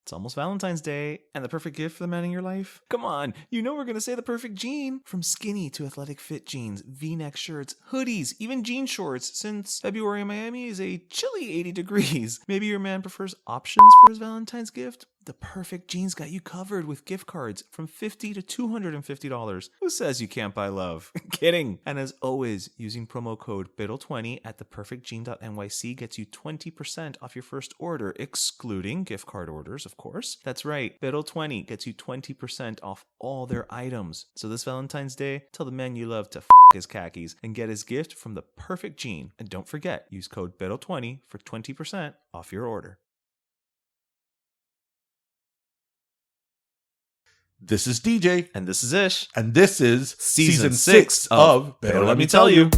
It's almost Valentine's Day, and the perfect gift for the man in your life? Come on, you know we're going to say the perfect jean. From skinny to athletic fit jeans, V-neck shirts, hoodies, even jean shorts, since February in Miami is a chilly 80 degrees. Maybe your man prefers options for his Valentine's gift? The perfect jeans got you covered with gift cards from $50 to $250. Who says you can't buy love? Kidding. And as always, using promo code BIDDLE20 at theperfectjean.nyc gets you 20% off your first order, excluding gift card orders, of course. That's right. BIDDLE20 gets you 20% off all their items. So this Valentine's Day, tell the man you love to his khakis and get his gift from the perfect jean. And don't forget, use code BIDDLE20 for 20% off your order. This is DJ. And this is Ish. And this is Season 6 of Better Let Me Tell You.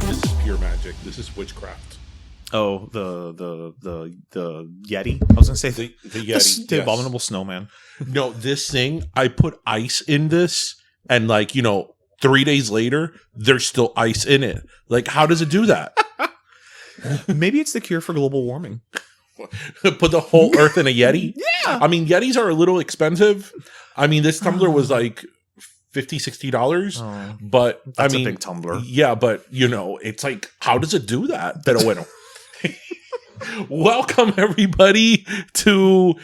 This is pure magic. This is witchcraft. Oh, the Yeti. I was gonna say The Yeti. the yes. abominable snowman. No, this thing, I put ice in this, and 3 days later, there's still ice in it. Like, how does it do that? Maybe it's the cure for global warming. Put the whole earth in a Yeti? Yeah. I mean, Yetis are a little expensive. I mean, this tumbler was like $50, $60. Oh, But, that's I mean, a big tumbler. yeah, but, it's like, how does it do that? Pero bueno. Welcome, everybody, to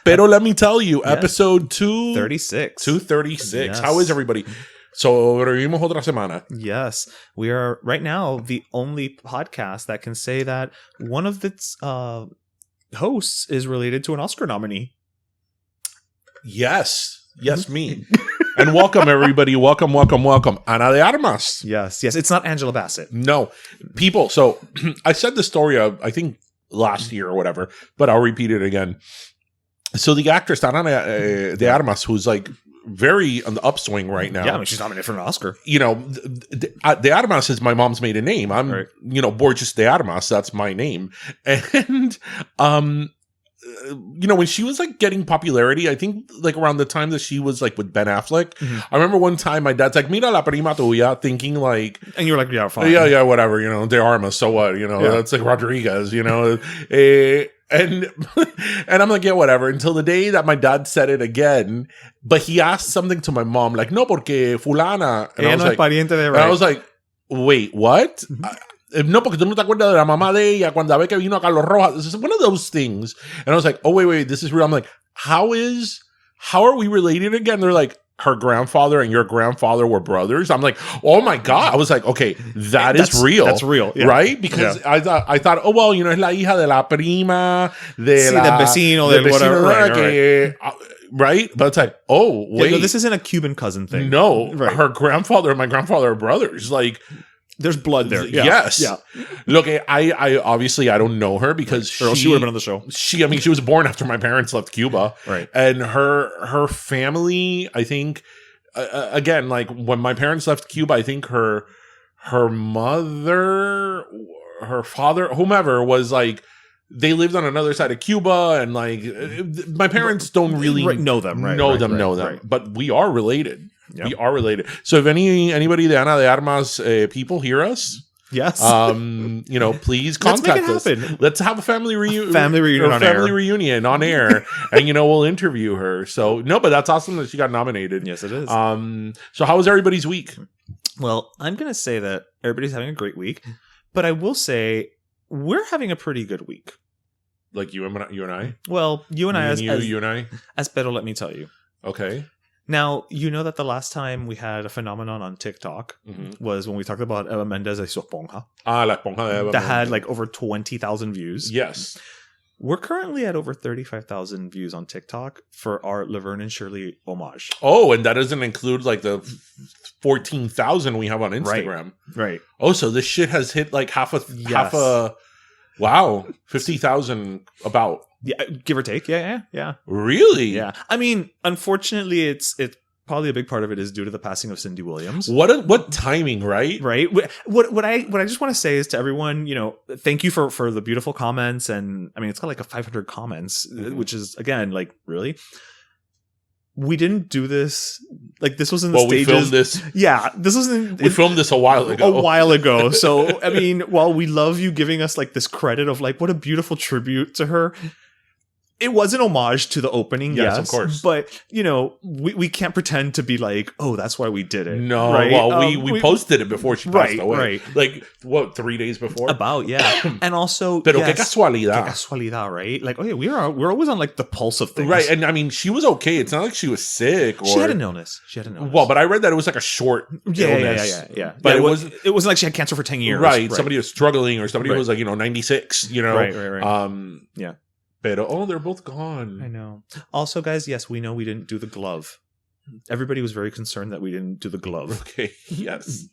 Pero Let Me Tell You, Yes. episode 236. 236. Yes. How is everybody? Sobrevivimos otra semana. Yes. We are right now the only podcast that can say that one of its hosts is related to an Oscar nominee. Yes. Yes, me. And welcome, everybody. Welcome. Ana de Armas. Yes. It's not Angela Bassett. No. People, so I said the story of, I think, last year or whatever, but I'll repeat it again. So the actress Ana de Armas, who's like very on the upswing right now. Yeah, I mean, she's nominated for an Oscar. De Armas is my mom's maiden name. I'm, right. Borges de Armas. That's my name. And, when she was like getting popularity, I think like around the time that she was like with Ben Affleck, I remember one time my dad's like, mira la prima tuya, thinking like, and you were like, yeah, fine. Yeah, whatever, de Armas, so what, that's like Rodriguez, and I'm like, yeah, whatever, until the day that my dad said it again, but he asked something to my mom, like, no, porque fulana, and I was like, wait, what? No, porque tú no te acuerdas de la mamá de ella cuando ve que vino a Carlos Rojas. This is one of those things. And I was like, oh, wait, this is real. I'm like, how are we related again? They're like, her grandfather and your grandfather were brothers. I'm like, oh my God. I was like, okay, that's real. That's real. Yeah. Right? Because I thought, oh, well, es la hija de la prima, del vecino, del whatever. Right. Right? But it's like, oh, wait. Yeah, no, this isn't a Cuban cousin thing. No. Right. Her grandfather and my grandfather are brothers. Like, there's blood there. Yeah. Yes. Yeah. Look, I obviously I don't know her because or else she would have been on the show. She was born after my parents left Cuba. Right. And her family, I think, again, like when my parents left Cuba, I think her mother, her father, whomever was like, they lived on another side of Cuba, and like my parents don't really know them. Right. Know them. But we are related. Yep. We are related. So if anybody de Ana de Armas people hear us, yes, please contact us. Let's have a family reunion. Reunion on air, and we'll interview her. So no, but that's awesome that she got nominated. Yes, it is. So how was everybody's week? Well, I'm gonna say that everybody's having a great week, but I will say we're having a pretty good week. Like you and I. Well, you and I, as Pero Let Me Tell You. Okay. Now, you know that the last time we had a phenomenon on TikTok was when we talked about Eva Mendes y su esponja. La esponja de Eva that had like over 20,000 views. Yes. We're currently at over 35,000 views on TikTok for our Laverne Shirley homage. Oh, and that doesn't include like the 14,000 we have on Instagram. Right. Oh, so this shit has hit like half a wow, 50,000 about. Yeah, give or take. Yeah. Really? Yeah. I mean, unfortunately, it's Probably a big part of it is due to the passing of Cindy Williams. What timing, right? Right. What I just want to say is to everyone, thank you for the beautiful comments. And I mean, it's got like 500 comments, which is, again, like, really? We didn't do this. Like, this was in the stages. We filmed this. Yeah, this was we filmed this a while ago. So, I mean, while we love you giving us like this credit of like, what a beautiful tribute to her. It was an homage to the opening, yes, of course. But, we can't pretend to be like, oh, that's why we did it. No, right? well, we posted it before she passed away. Right. Like, what, 3 days before? About, yeah. And also, Pero qué casualidad. Qué casualidad, right? Like, oh yeah, we're always on like the pulse of things. Right, and I mean, she was okay. It's not like she was sick. Or... She had an illness. Well, but I read that it was like a short illness. Yeah. But it wasn't like she had cancer for 10 years. Right. Somebody was struggling or somebody was like, 96, Right. Yeah. But they're both gone. I know. Also, guys, yes, we know we didn't do the glove. Everybody was very concerned that we didn't do the glove. Okay. Yes.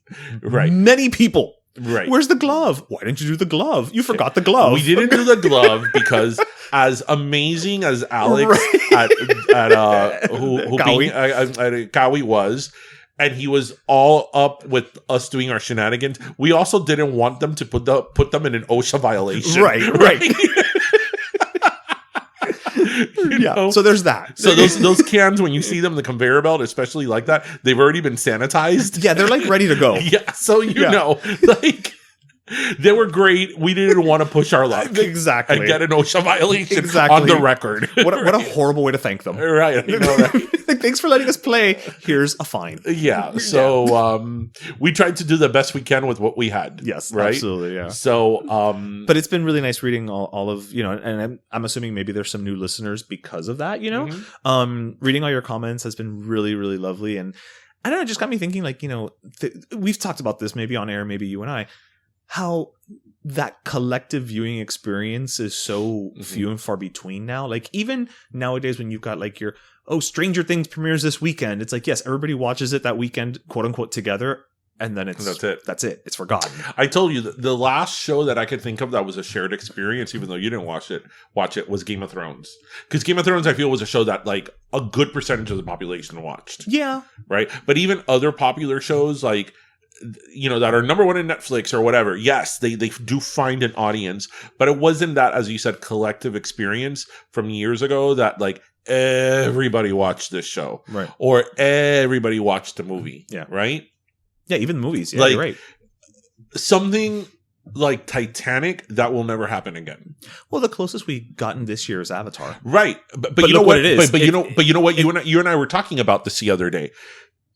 Right. Many people. Right. Where's the glove? Why didn't you do the glove? You forgot the glove. We didn't do the glove because as amazing as Alex at Kawi was, and he was all up with us doing our shenanigans, we also didn't want them to put them in an OSHA violation. Right. So there's that. So those cans, when you see them in the conveyor belt, especially like that, they've already been sanitized. Yeah, they're like ready to go. Yeah, so like they were great. We didn't want to push our luck exactly and get an OSHA violation on the record. What a horrible way to thank them. Right, I know that. Like, thanks for letting us play. Here's a fine. Yeah. So we tried to do the best we can with what we had. Yes, right? Absolutely. Yeah. So but it's been really nice reading all of, and I'm assuming maybe there's some new listeners because of that, reading all your comments has been really, really lovely. And I don't know, it just got me thinking, like, we've talked about this maybe on air, maybe you and I, how that collective viewing experience is so few and far between now. Like, even nowadays when you've got like your, Stranger Things premieres this weekend, it's like, yes, everybody watches it that weekend, quote unquote, together. And then that's it. It's forgotten. I told you the last show that I could think of that was a shared experience, even though you didn't watch it was Game of Thrones. Because Game of Thrones, I feel, was a show that like a good percentage of the population watched. Yeah. Right. But even other popular shows like, that are number one in Netflix or whatever, yes, they do find an audience, but it wasn't that, as you said, collective experience from years ago that like everybody watched this show, right? Or everybody watched the movie, yeah, right? Yeah, even the movies, yeah, like, you're right. Something like Titanic, that will never happen again. Well, the closest we gotten this year is Avatar, right? But you know what it is. But you know what you and I were talking about this the other day.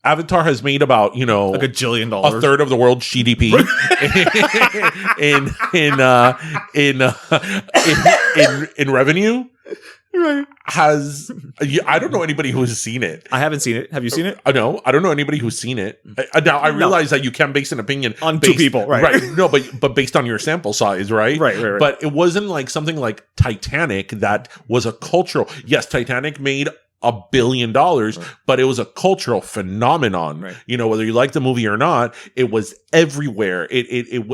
Avatar has made about, like $1 billion, a third of the world's GDP in revenue. Right. I don't know anybody who has seen it. I haven't seen it. Have you seen it? No, I don't know anybody who's seen it. Now I realize that you can base an opinion on two people, right? Right. No, but based on your sample size, right? Right. But it wasn't like something like Titanic that was a cultural. Yes, Titanic made $1 billion, but it was a cultural phenomenon. Right. Whether you like the movie or not, it was everywhere. It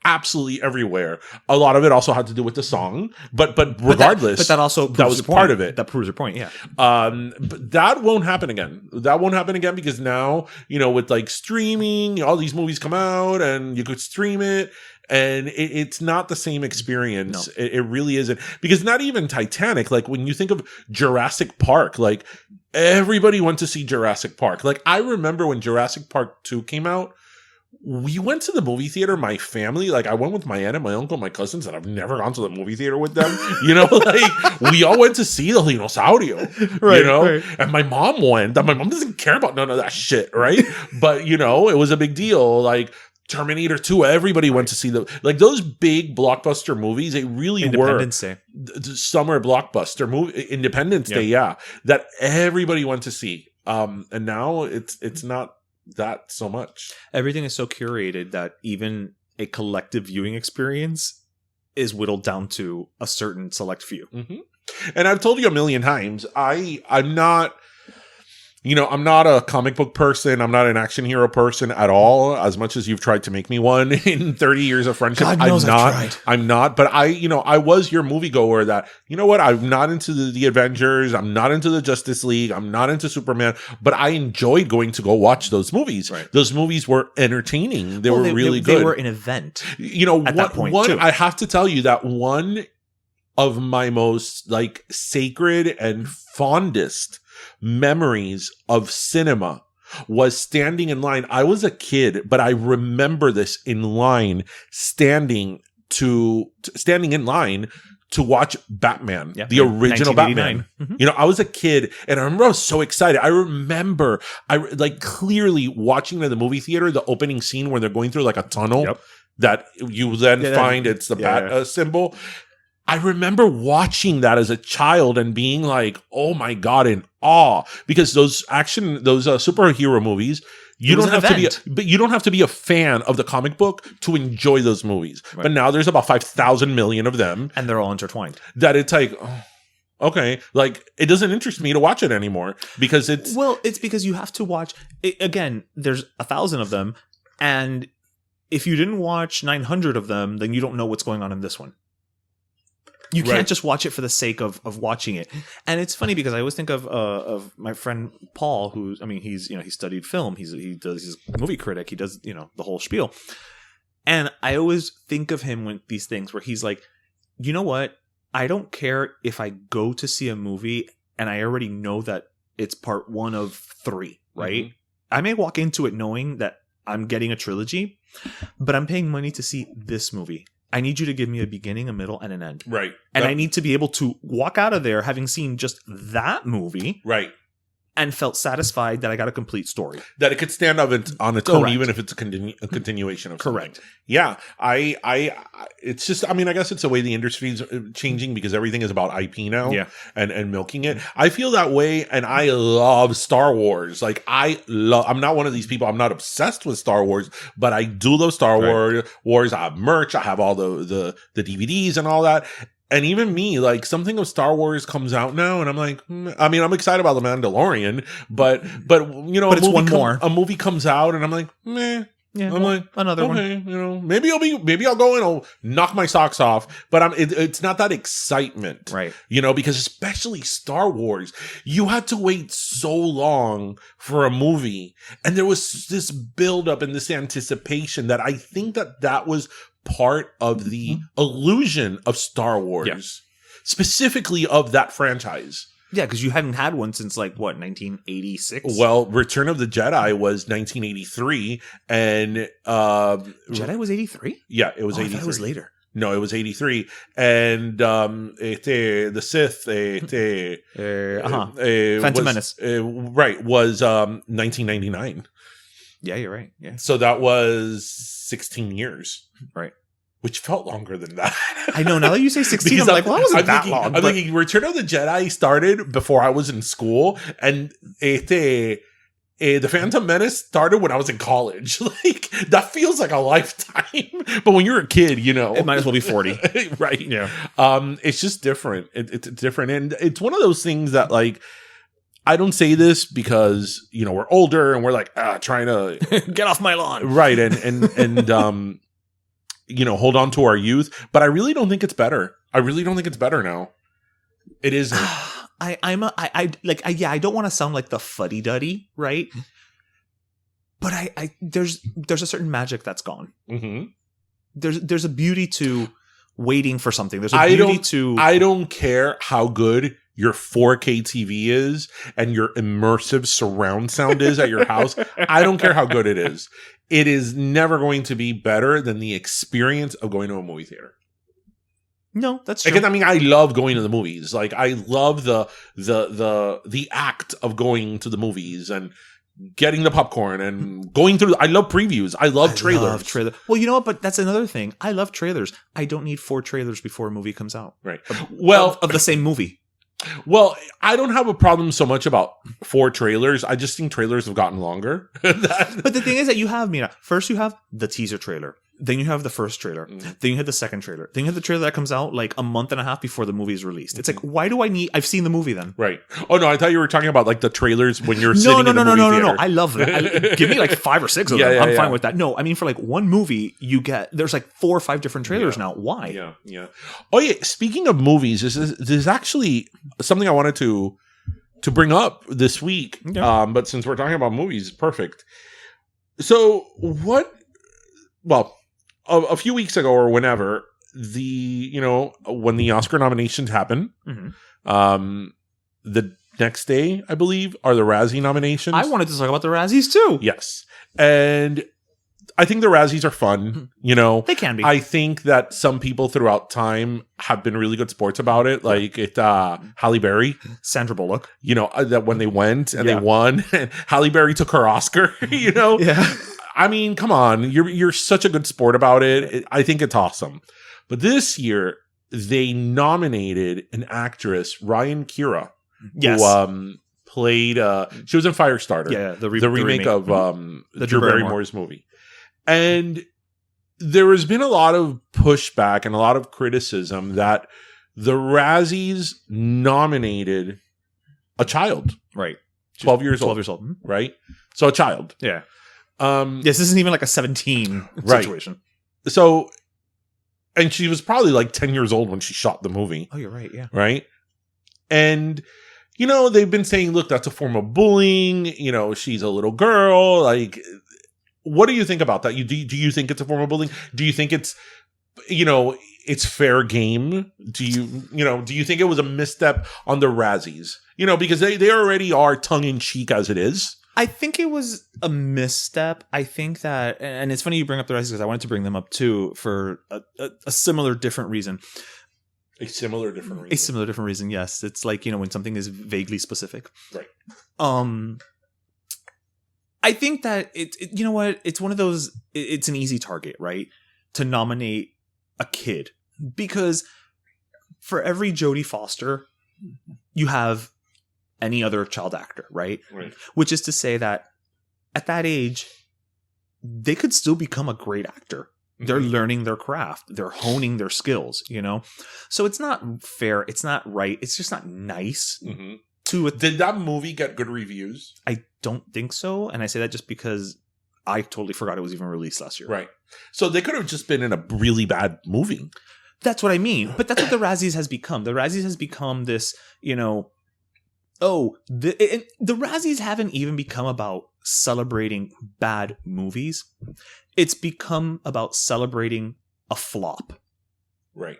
absolutely everywhere. A lot of it also had to do with the song, but regardless, that was part of it. That proves your point. Yeah. But that won't happen again. That won't happen again because now, with like streaming, all these movies come out and you could stream it. And it's not the same experience. No. It really isn't. Because not even Titanic, like when you think of Jurassic Park, like everybody went to see Jurassic Park. Like I remember when Jurassic Park 2 came out, we went to the movie theater, my family, like I went with my aunt and my uncle, my cousins, and I've never gone to the movie theater with them. Like we all went to see the Dinosaurio, right. And my mom went. My mom doesn't care about none of that shit, right? But, it was a big deal. Like, Terminator 2, everybody went to see those big blockbuster movies. They really Independence were Day. Summer blockbuster movie, Independence Day, yeah, that everybody went to see. And now it's not that so much. Everything is so curated that even a collective viewing experience is whittled down to a certain select few. Mm-hmm. And I've told you a million times, I'm not I'm not a comic book person. I'm not an action hero person at all, as much as you've tried to make me one in 30 years of friendship. God knows I've tried. I'm not. But I was your moviegoer that, you know what? I'm not into the Avengers. I'm not into the Justice League. I'm not into Superman. But I enjoyed going to go watch those movies. Right. Those movies were entertaining. They were really good. They were an event. At that point, too. I have to tell you that one of my most like sacred and fondest memories of cinema was standing in line. I was a kid, but I remember this in line, standing in line to watch Batman, the original Batman. Mm-hmm. I was a kid and I remember I was so excited. I remember clearly watching in the movie theater, the opening scene where they're going through like a tunnel that you then find it's the bat symbol. I remember watching that as a child and being like, "Oh my God," in awe, because those superhero movies, you don't have to be a fan of the comic book to enjoy those movies. Right. But now there's about 5,000 million of them, and they're all intertwined. That it's like, okay, like it doesn't interest me to watch it anymore because it's because you have to watch it, again. There's 1,000 of them, and if you didn't watch 900 of them, then you don't know what's going on in this one. You can't just watch it for the sake of watching it. And it's funny because I always think of my friend Paul, he studied film. He's a movie critic. He does, the whole spiel. And I always think of him with these things where he's like, you know what? I don't care if I go to see a movie and I already know that it's part 1 of 3, right? Mm-hmm. I may walk into it knowing that I'm getting a trilogy, but I'm paying money to see this movie. I need you to give me a beginning, a middle, and an end. Right. And I need to be able to walk out of there having seen just that movie. Right. And felt satisfied that I got a complete story. That it could stand on its own, even if it's a continuation of something. Correct. Yeah. It's just, I guess it's the way the industry is changing because everything is about IP now and milking it. I feel that way, and I love Star Wars. Like, I'm not one of these people, I'm not obsessed with Star Wars, but I do love Star Wars. I have merch, I have all the DVDs and all that. And even me, like, something of Star Wars comes out now, and I'm like, I'm excited about The Mandalorian, but it's one more. A movie comes out, and I'm like, meh. Yeah, I'm like, another one. Maybe I'll go and I'll knock my socks off, but it's not that excitement, right? Because especially Star Wars, you had to wait so long for a movie, and there was this buildup and this anticipation that I think that was part of the illusion of Star Wars, specifically of that franchise. Yeah, because you hadn't had one since 1986? Well, Return of the Jedi was 1983, and Jedi was 83? Yeah, it was 83. I thought it was later. No, it was 83, and the Sith, Phantom Menace, was 1999. Yeah, you're right. Yeah, so that was 16 years, right? Which felt longer than that. I know. Now that you say 16, I'm like, well, that wasn't that long. I'm thinking Return of the Jedi started before I was in school, and the Phantom Menace started when I was in college. Like, that feels like a lifetime. But when you're a kid, it might as well be 40. Right. Yeah. It's just different. It's different. And it's one of those things that, like, I don't say this because, we're older and we're like, trying to get off my lawn. Right. And hold on to our youth. But I really don't think it's better. I really don't think it's better now. It isn't. I don't want to sound like the fuddy-duddy, right? But there's a certain magic that's gone. Mm-hmm. There's a beauty to waiting for something. There's a beauty to... I don't care how good your 4K TV is and your immersive surround sound is at your house. I don't care how good it is. It is never going to be better than the experience of going to a movie theater. No, that's true. Again, I love going to the movies. Like, I love the act of going to the movies and getting the popcorn and going through. I love previews. I love trailers. Well, you know what? But that's another thing. I love trailers. I don't need 4 trailers before a movie comes out. Right. Of the same movie. Well, I don't have a problem so much about 4 trailers. I just think trailers have gotten longer. But the thing is that you have, first you have the teaser trailer. Then you have the first trailer. Then you have the second trailer. Then you have the trailer that comes out like a month and a half before the movie is released. It's like, why do I need... I've seen the movie then. Right. Oh, no, I thought you were talking about like the trailers when you're sitting in the movie theater. No. I love that. Give me like 5 or 6 of them. I'm fine with that. No, I mean, for like one movie, there's like 4 or 5 different trailers now. Why? Yeah. Oh, yeah. Speaking of movies, this is actually something I wanted to bring up this week. Yeah. But since we're talking about movies, perfect. So a few weeks ago or whenever, when the Oscar nominations happen, the next day, I believe, are the Razzie nominations. I wanted to talk about the Razzies too. Yes. And I think the Razzies are fun. They can be. I think that some people throughout time have been really good sports about it. Like Halle Berry. Sandra Bullock. That when they went and they won, and Halle Berry took her Oscar, Yeah. I mean, come on. You're such a good sport about it. I think it's awesome. But this year, they nominated an actress, Ryan Kira, who played... she was in Firestarter. Yeah, the remake of the Drew Barrymore's movie. And there has been a lot of pushback and a lot of criticism that the Razzies nominated a child. Right. 12 years old. 12 years old. Right? So a child. Yeah. This isn't even like a 17 situation. So, and she was probably like 10 years old when she shot the movie. Oh, you're right. Yeah. Right. And, they've been saying, look, that's a form of bullying. She's a little girl. Like, what do you think about that? Do you think it's a form of bullying? Do you think it's, it's fair game? Do you think it was a misstep on the Razzies? Because they already are tongue in cheek as it is. I think it was a misstep. I think that, and it's funny you bring up the Razzies because I wanted to bring them up too for a similar different reason. A similar different reason. Yes. It's like, when something is vaguely specific. Right. I think that you know what? It's one of those, it's an easy target, right? To nominate a kid, because for every Jodie Foster, you have any other child actor, right? Right. Which is to say that at that age, they could still become a great actor. They're learning their craft. They're honing their skills, So it's not fair. It's not right. It's just not nice. Did that movie get good reviews? I don't think so. And I say that just because I totally forgot it was even released last year. Right. So they could have just been in a really bad movie. That's what I mean. But that's what the Razzies has become. The Razzies has become this, the Razzies haven't even become about celebrating bad movies. It's become about celebrating a flop. Right.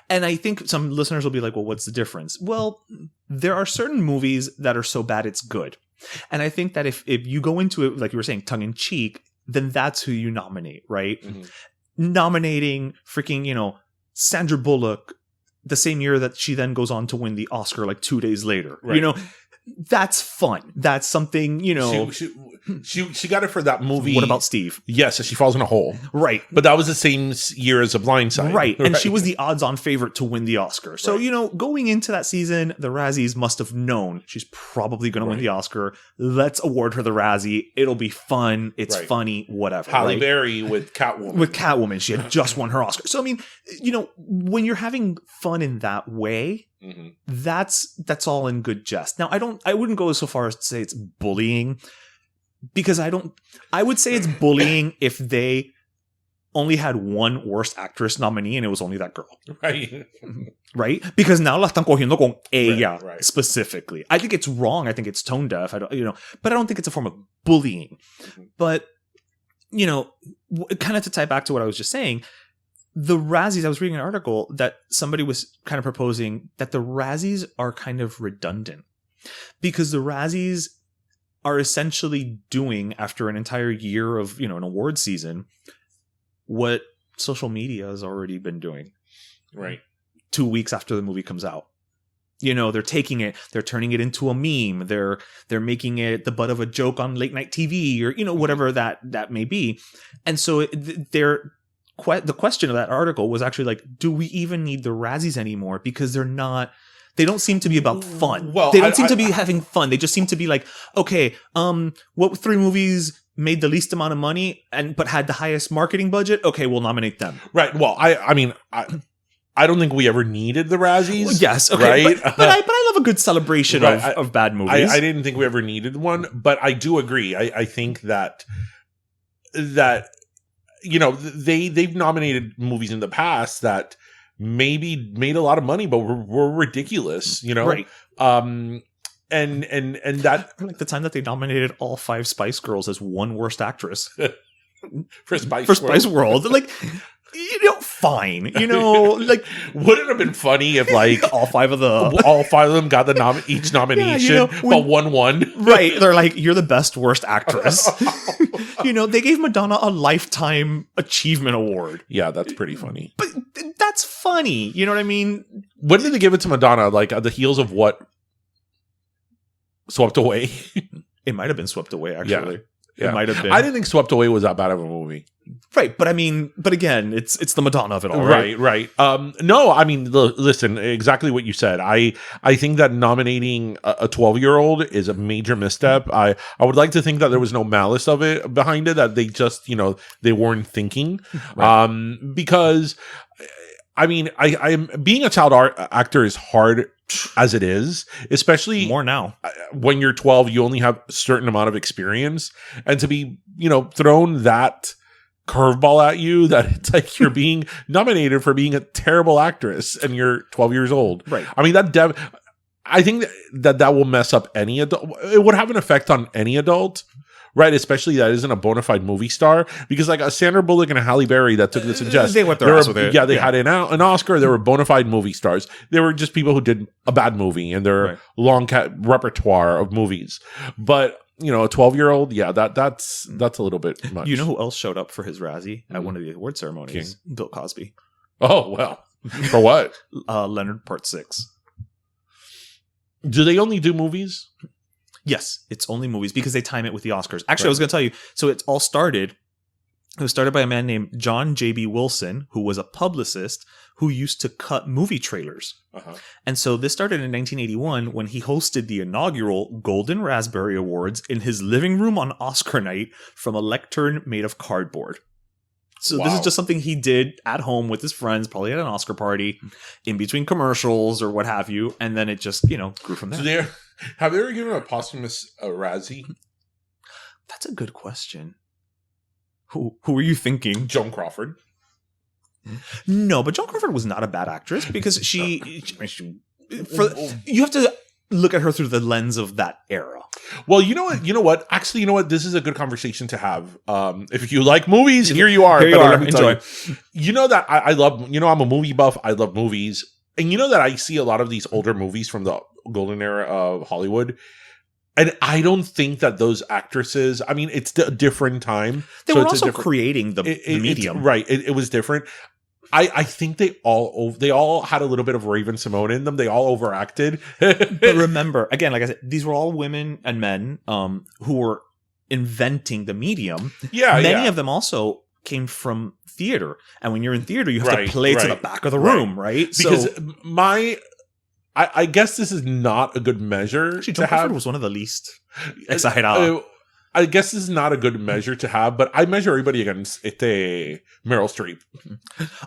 And I think some listeners will be like, well, what's the difference? Well, there are certain movies that are so bad it's good. And I think that if you go into it, like you were saying, tongue in cheek, then that's who you nominate, right? Nominating freaking, Sandra Bullock the same year that she then goes on to win the Oscar like 2 days later. Right. That's fun. That's something, She got it for that movie. What about Steve? Yes, she falls in a hole. Right. But that was the same year as A Blind Side. Right. And she was the odds-on favorite to win the Oscar. So, going into that season, the Razzies must have known she's probably going to win the Oscar. Let's award her the Razzie. It'll be fun. It's funny, whatever. Halle Berry with Catwoman. She had just won her Oscar. So, I mean, when you're having fun in that way, that's all in good jest. Now, I wouldn't go so far as to say it's bullying, because I would say it's bullying if they only had one worst actress nominee and it was only that girl. Right. Right? Because now la están cogiendo con ella specifically. I think it's wrong. I think it's tone deaf. But I don't think it's a form of bullying. But, kind of to tie back to what I was just saying, the Razzies, I was reading an article that somebody was kind of proposing that the Razzies are kind of redundant, because the Razzies are essentially doing, after an entire year of, an award season, what social media has already been doing. Right. 2 weeks after the movie comes out. They're taking it, they're turning it into a meme. They're making it the butt of a joke on late night TV or, whatever that may be. And so the question of that article was actually like, do we even need the Razzies anymore? Because they don't seem to be about fun. Well, they don't seem to be having fun. They just seem to be like, okay, what 3 movies made the least amount of money but had the highest marketing budget, okay, we'll nominate them. Right. Well, I mean, I don't think we ever needed the Razzies. Well, yes, okay, right? but I love a good celebration of bad movies. I didn't think we ever needed one, but I do agree. I think that you know, they've nominated movies in the past that maybe made a lot of money, but were ridiculous. You know, right? And that, like the time that they nominated all 5 Spice Girls as one worst actress for Spice World. Like, you know, fine. You know, like, wouldn't it have been funny if like all 5 of them got each nomination, yeah, you know, but won. Right? They're like, you're the best worst actress. You know, they gave Madonna a Lifetime Achievement Award. Yeah, that's pretty funny. But that's funny. You know what I mean? When did they give it to Madonna? Like at the heels of what? Swept Away. It might have been Swept Away, actually. Yeah. It might have been. I didn't think Swept Away was that bad of a movie. Right, but I mean, but again, it's the Madonna of it all, right? Right. No, I mean, listen, exactly what you said. I think that nominating a 12-year-old is a major misstep. I would like to think that there was no malice of it behind it, that they just, you know, they weren't thinking. Right. Because, I mean, I am being a child actor is hard as it is, especially more now. When you're 12, you only have a certain amount of experience, and to be, you know, thrown that curveball at you that it's like you're being nominated for being a terrible actress and you're 12 years old. Right. I mean, I think that will mess up any adult. It would have an effect on any adult. Right, especially that isn't a bona fide movie star, because like a Sandra Bullock and a Halle Berry that took this in jest, they went their ass with it. Yeah, they had an Oscar. They were bona fide movie stars. They were just people who did a bad movie in their long repertoire of movies. But you know, a 12-year-old, yeah, that's a little bit much. You know who else showed up for his Razzie at one of the award ceremonies? Bill Cosby. Oh well, for what? Leonard Part 6. Do they only do movies? Yes, it's only movies because they time it with the Oscars. Actually, I was going to tell you. So it all started. It was started by a man named John J.B. Wilson, who was a publicist who used to cut movie trailers. Uh-huh. And so this started in 1981 when he hosted the inaugural Golden Raspberry Awards in his living room on Oscar night from a lectern made of cardboard. So This is just something he did at home with his friends, probably at an Oscar party, in between commercials or what have you. And then it just, you know, grew from there. So have they ever given a posthumous Razzie? That's a good question. Who were you thinking? Joan Crawford. No, but Joan Crawford was not a bad actress because you have to look at her through the lens of that era. Well, you know what? Actually, you know what? This is a good conversation to have. If you like movies, here you are. Let me tell you. You know that I love, you know, I'm a movie buff. I love movies. And you know that I see a lot of these older movies from the golden era of Hollywood. And I don't think that those actresses, I mean, it's a different time. They were also creating the medium. Right. It was different. I think they all had a little bit of Raven Symone in them. They all overacted. But remember, again, like I said, these were all women and men who were inventing the medium. Yeah. Many of them also came from theater. And when you're in theater, you have to play to the back of the room, right? Because I guess this is not a good measure. Actually, Joan Crawford was one of the least exagerado. I guess this is not a good measure to have, but I measure everybody against Meryl Streep.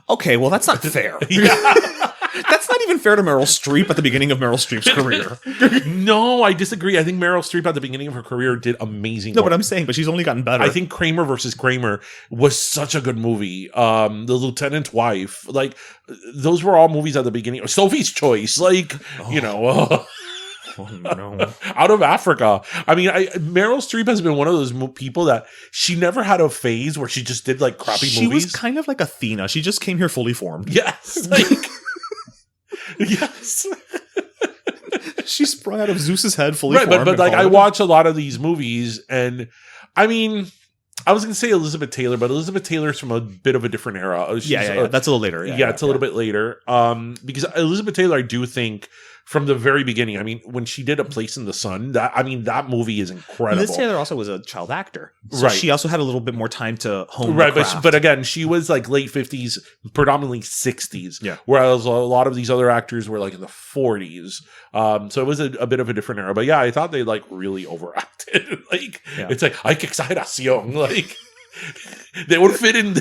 Okay, well, that's not fair. That's not even fair to Meryl Streep at the beginning of Meryl Streep's career. No, I disagree. I think Meryl Streep at the beginning of her career did amazing work. But I'm saying, but she's only gotten better. I think Kramer versus Kramer was such a good movie. The Lieutenant's Wife, like those were all movies at the beginning. Sophie's Choice, like you know. Oh, no. Out of Africa. I mean, Meryl Streep has been one of those people that she never had a phase where she just did like crappy movies. She was kind of like Athena. She just came here fully formed. Yes. Like, yes. She sprung out of Zeus's head fully formed. But like I watch a lot of these movies, and I mean, I was going to say Elizabeth Taylor, but Elizabeth Taylor's from a bit of a different era. Yeah. That's a little later. It's a little bit later. Because Elizabeth Taylor, I do think, from the very beginning. I mean, when she did A Place in the Sun, that movie is incredible. Liz Taylor also was a child actor. So Right. she also had a little bit more time to hone Right, the craft. but again, she was like late 50s, predominantly 60s. Yeah. Whereas a lot of these other actors were like in the 40s. So it was a bit of a different era. But yeah, I thought they like really overacted. Like, it's like, ay, qué exageración. Like, they would fit in.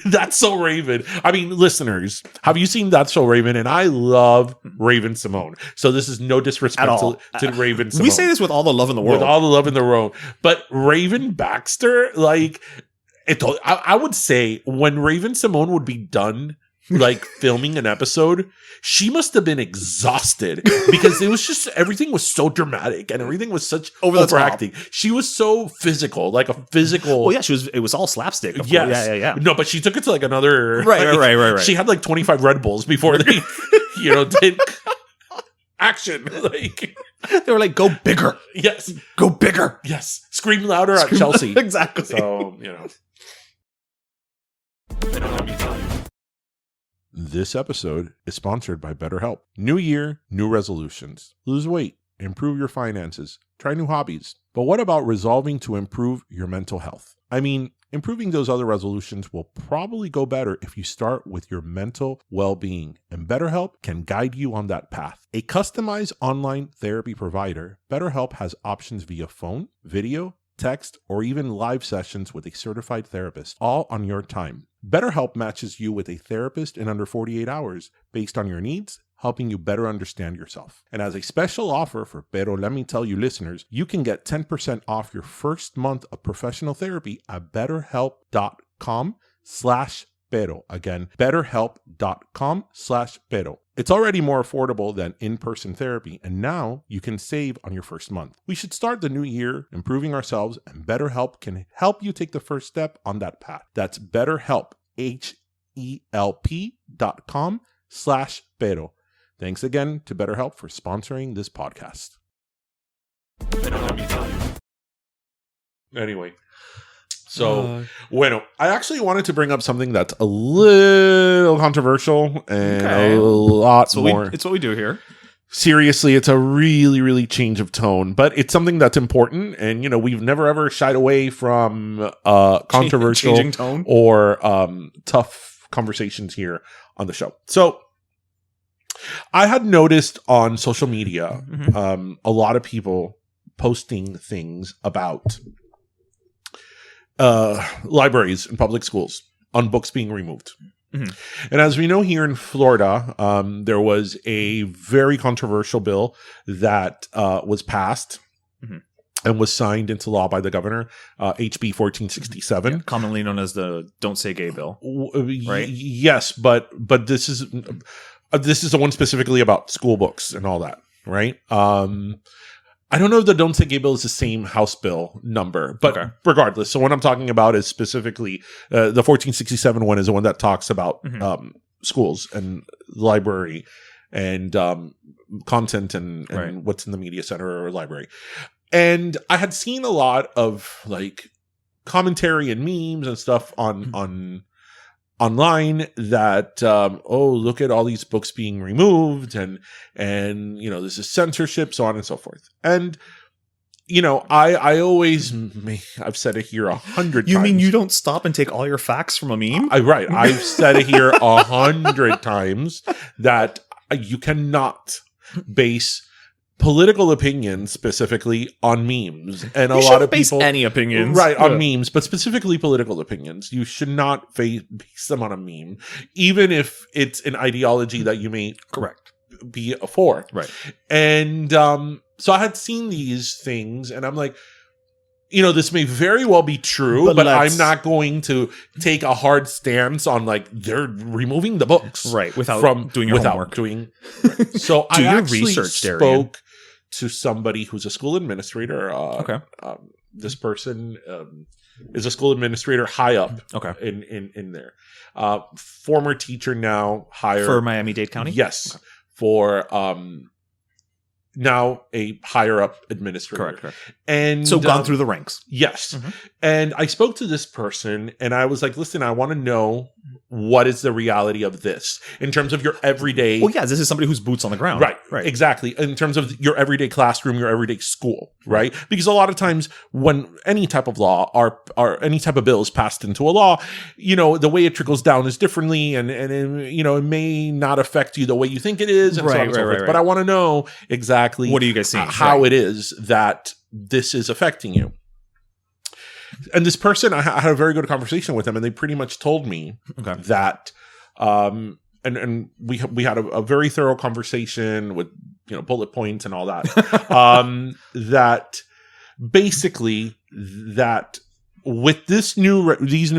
That's So Raven. I mean, listeners, have you seen That's So Raven? And I love Raven Symone. So this is no disrespect At all. to Raven Symone. We say this with all the love in the world. With all the love in the world. But Raven Baxter, like, I would say when Raven Symone would be done, like, filming an episode, she must have been exhausted because it was just, everything was so dramatic and everything was such overacting. She was so physical, like a physical. Well, yeah, it was all slapstick. Of Yes. course. Yeah. No, but she took it to like another. Right. She had like 25 Red Bulls before they, did action. Like, they were like, go bigger. Yes. Go bigger. Yes. Scream louder at Chelsea. Exactly. So, This episode is sponsored by BetterHelp. New year, new resolutions. Lose weight, improve your finances, try new hobbies. But what about resolving to improve your mental health? I mean, improving those other resolutions will probably go better if you start with your mental well-being, and BetterHelp can guide you on that path. A customized online therapy provider, BetterHelp has options via phone, video, text, or even live sessions with a certified therapist, all on your time. BetterHelp matches you with a therapist in under 48 hours based on your needs, helping you better understand yourself. And as a special offer for Pero Let Me Tell You listeners, you can get 10% off your first month of professional therapy at betterhelp.com/pero. Again, betterhelp.com/pero. It's already more affordable than in-person therapy, and now you can save on your first month. We should start the new year improving ourselves, and BetterHelp can help you take the first step on that path. That's BetterHelp, HELP.com/pero. Thanks again to BetterHelp for sponsoring this podcast. Anyway. So, I actually wanted to bring up something that's a little controversial and a lot more. It's what we do here. Seriously, it's a really, really change of tone, but it's something that's important. And, we've never ever shied away from controversial changing tone or tough conversations here on the show. So, I had noticed on social media a lot of people posting things about libraries in public schools on books being removed. And as we know, here in Florida, there was a very controversial bill that was passed and was signed into law by the governor, HB 1467. Commonly known as the Don't Say Gay bill. Right? Yes, but this is the one specifically about school books and all that, right? I don't know if the Don't Say Gay bill is the same House bill number, but regardless. So what I'm talking about is specifically the 1467 one is the one that talks about schools and library and content and what's in the media center or library. And I had seen a lot of like commentary and memes and stuff on online that look at all these books being removed and this is censorship, so on and so forth. And I always I've said it here 100 times. You mean you don't stop and take all your facts from a meme? I've said it here 100 times that you cannot base political opinions specifically on memes, and a lot of people any opinions on memes, but specifically political opinions. You should not base them on a meme, even if it's an ideology that you may be for. Right. And so I had seen these things, and I'm like, this may very well be true, but I'm not going to take a hard stance on like they're removing the books without doing your homework. So do I your actually research, spoke to somebody who's a school administrator. This person is a school administrator high up in there. Former teacher now hired for Miami-Dade County. Yes, for now a higher up administrator. Correct. And So gone through the ranks. Yes. And I spoke to this person and I was like, listen, I want to know what is the reality of this in terms of your everyday. Well, yeah, this is somebody who's boots on the ground. Right. Exactly. In terms of your everyday classroom, your everyday school, right? Because a lot of times when any type of law or any type of bill is passed into a law, you know, the way it trickles down is differently and you know, it may not affect you the way you think it is and so on and so forth. But I want to know exactly what are you guys seeing? How it is that this is affecting you. And this person, I had a very good conversation with them, and they pretty much told me that, and we had a very thorough conversation with, you know, bullet points and all that, that basically that with these new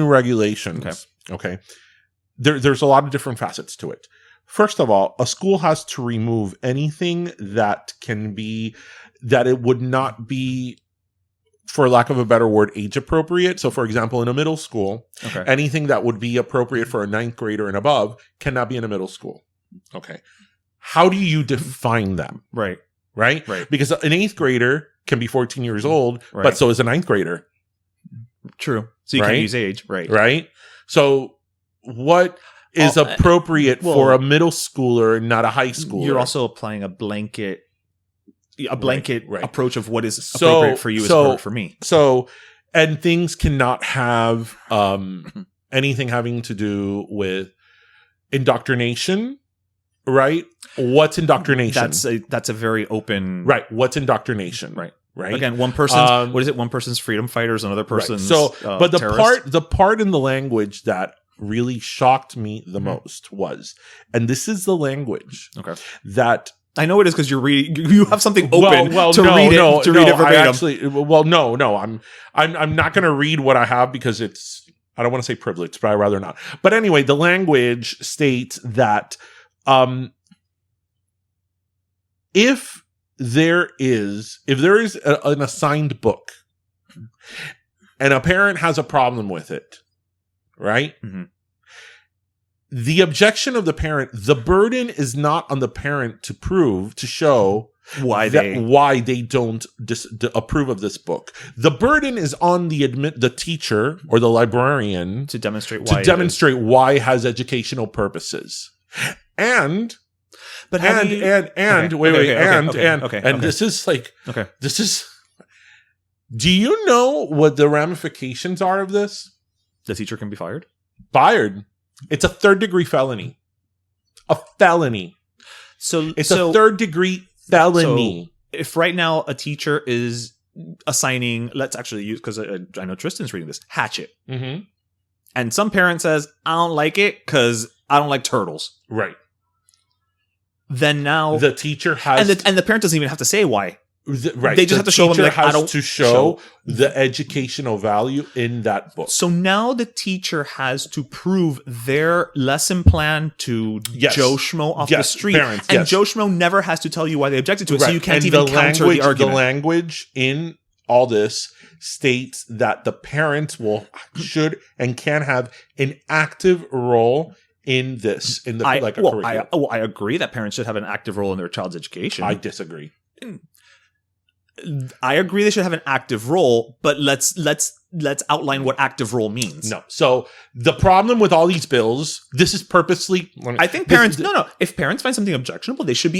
regulations, there's a lot of different facets to it. First of all, a school has to remove anything that it would not be, for lack of a better word, age appropriate. So, for example, in a middle school, anything that would be appropriate for a 9th grader and above cannot be in a middle school. Okay. How do you define them? Right. Because an 8th grader can be 14 years old, but so is a 9th grader. True. So you can't use age. Right. So what is appropriate for a middle schooler and not a high schooler? You're also applying a blanket approach of what is appropriate for you is appropriate for me. So, and things cannot have anything having to do with indoctrination, right? What's indoctrination? That's a very open... Right. What's indoctrination? Right. Again, one person's... what is it? One person's freedom fighters, another person's but the part in the language that really shocked me the most was, and this is the languge that... I know it is because you're reading. You have something open to read it verbatim. I'm not going to read what I have because it's. I don't want to say privileged, but I'd rather not. But anyway, the language states that if there is an assigned book and a parent has a problem with it, right? The objection of the parent, the burden is not on the parent to show why they don't approve of this book. The burden is on the teacher or the librarian to demonstrate why it has educational purposes. And this is like, this is, do you know what the ramifications are of this? The teacher can be fired? Fired. It's a 3rd-degree felony. A felony. So it's a 3rd-degree felony. So if right now a teacher is assigning, let's actually use, because I know Tristan's reading this, hatchet. And some parent says, I don't like it because I don't like turtles. Right. Then now the teacher has... And the parent doesn't even have to say why. Right. They just have to show them, like, I don't to show the educational value in that book. So now the teacher has to prove their lesson plan to Joe Schmo off the street. Parents, and Joe Schmo never has to tell you why they objected to it. So you can't even counter the argument. The language in all this states that the parents should and can have an active role in this. Curriculum. I agree that parents should have an active role in their child's education. I disagree. I agree they should have an active role, but let's outline what active role means. No. So the problem with all these bills, this is purposely... I think parents... If parents find something objectionable, they should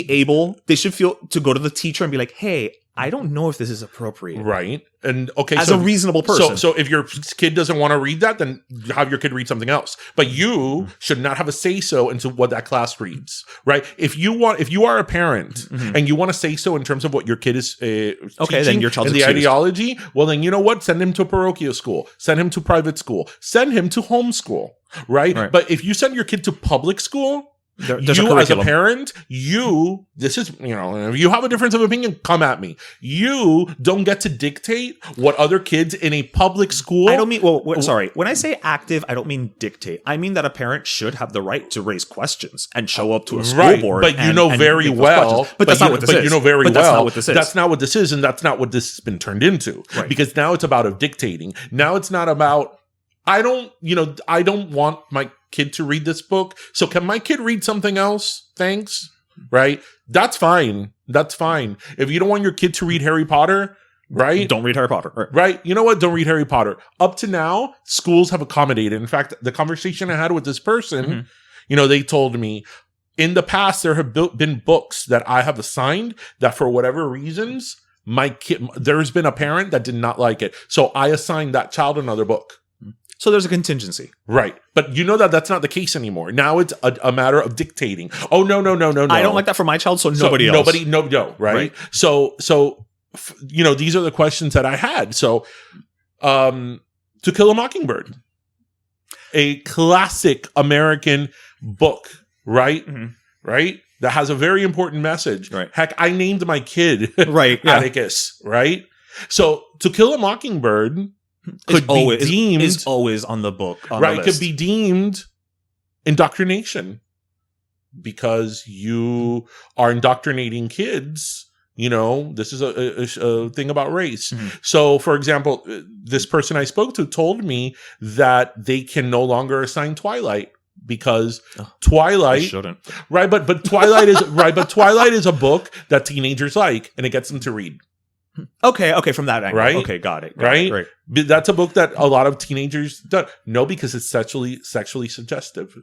feel to go to the teacher and be like, hey, I don't know if this is appropriate. Right. And as a reasonable person. So if your kid doesn't want to read that, then have your kid read something else. But you should not have a say-so into what that class reads. Right. If you are a parent and you want to say so in terms of what your kid is teaching then your child's and the ideology, well, then you know what? Send him to a parochial school. Send him to private school. Send him to homeschool. Right. But if you send your kid to public school, you as a parent, if you have a difference of opinion, come at me. You don't get to dictate what other kids in a public school... I don't mean... sorry. When I say active, I don't mean dictate. I mean that a parent should have the right to raise questions and show up to a school board. But you know very well... But that's not what this is. But you know very well... That's not what this is. That's not what this is, and that's not what this has been turned into. Right. Because now it's about dictating. Now it's not about... I don't want my kid to read this book. So can my kid read something else? Thanks. right? That's fine. That's fine. If you don't want your kid to read Harry Potter, right? Don't read Harry Potter. Right. You know what? Don't read Harry Potter. Up to now, schools have accommodated. In fact, the conversation I had with this person, they told me in the past, there have been books that I have assigned that for whatever reasons, there's been a parent that did not like it. So I assigned that child another book. So there's a contingency. Right. But you know that's not the case anymore. Now it's a matter of dictating. Oh, no. I don't like that for my child, so nobody else. No, right? So, these are the questions that I had. So, To Kill a Mockingbird, a classic American book, right? Right? That has a very important message. Right. Heck, I named my kid right. Atticus, right? So, To Kill a Mockingbird is always on the book. Right. It could be deemed indoctrination because you are indoctrinating kids. This is a thing about race. So, for example, this person I spoke to told me that they can no longer assign Twilight because Twilight shouldn't. Right, but Twilight is right, but Twilight is a book that teenagers like and it gets them to read. Okay, from that angle. Right? Okay, got it. Right? That's a book that a lot of teenagers don't. No, because it's sexually suggestive.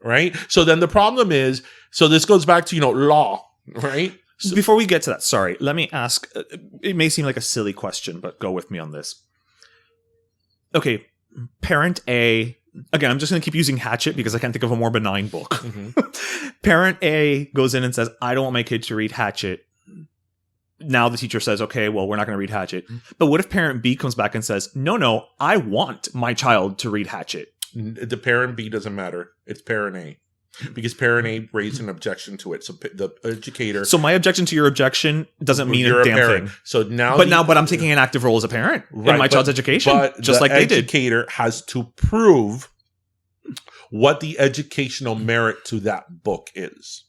Right? So then the problem is, this goes back to, law, right? So, before we get to that, sorry, let me ask, it may seem like a silly question, but go with me on this. Okay, parent A, again, I'm just going to keep using Hatchet because I can't think of a more benign book. Parent A goes in and says, I don't want my kid to read Hatchet. Now the teacher says, okay, well, we're not going to read Hatchet. But what if parent B comes back and says, no, I want my child to read Hatchet? The parent B doesn't matter. It's parent A. Because parent A raised an objection to it. So the educator... So my objection to your objection doesn't mean a damn parent. thing. So now... But I'm taking an active role as a parent in my child's education. Just like they did. The educator has to prove what the educational merit to that book is.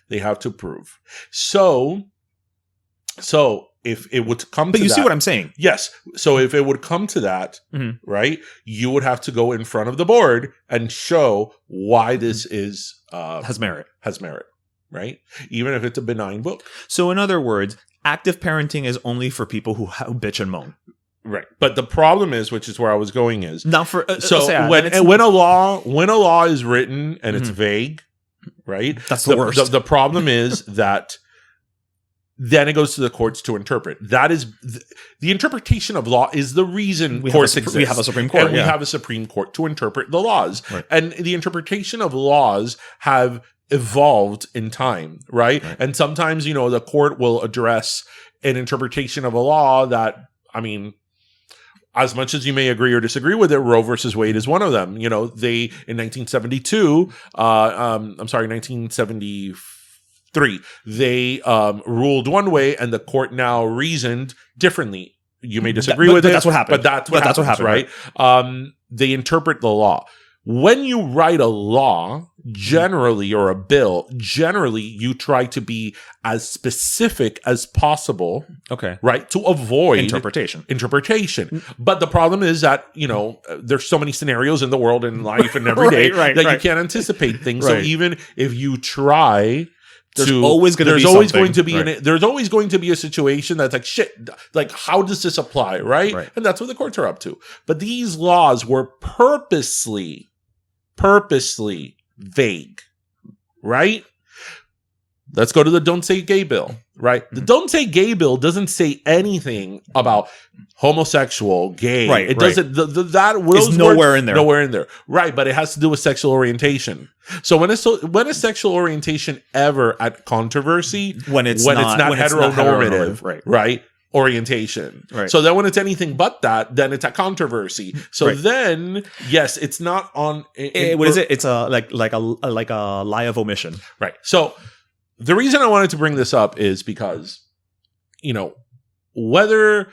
They have to prove. So if it would come to that... But you see what I'm saying? Yes. So if it would come to that, right, you would have to go in front of the board and show why this is... has merit. Has merit, right? Even if it's a benign book. So in other words, active parenting is only for people who bitch and moan. Right. But the problem is, which is where I was going is... Not for... when a law is written and it's vague, right? That's the worst. The problem is that... Then it goes to the courts to interpret. That is the interpretation of law is the reason courts exist. We have a Supreme Court. And we have a Supreme Court to interpret the laws. Right. And the interpretation of laws have evolved in time, right? And sometimes, the court will address an interpretation of a law that, as much as you may agree or disagree with it, Roe versus Wade is one of them. They, in 1973, they ruled one way, and the court now reasoned differently. You may disagree with it. That's what happened. But that's what happened, right? They interpret the law. When you write a law, generally, or a bill, generally, you try to be as specific as possible. Okay. Right? To avoid interpretation. But the problem is that, there's so many scenarios in the world and life and every day that you can't anticipate things. So even if you try... There's always going to be a situation that's like, shit, like, how does this apply, right? And that's what the courts are up to. But these laws were purposely vague, right? Let's go to the Don't Say Gay bill, right? The Don't Say Gay bill doesn't say anything about homosexual, gay. Right. It doesn't. That is nowhere in there. Nowhere in there. Right. But it has to do with sexual orientation. So when is sexual orientation ever at controversy? When it's not heteronormative, right? Orientation. Right. So then when it's anything but that, then it's a controversy. So then, yes, it's not on. What is it? It's like a lie of omission. Right. So the reason I wanted to bring this up is because, whether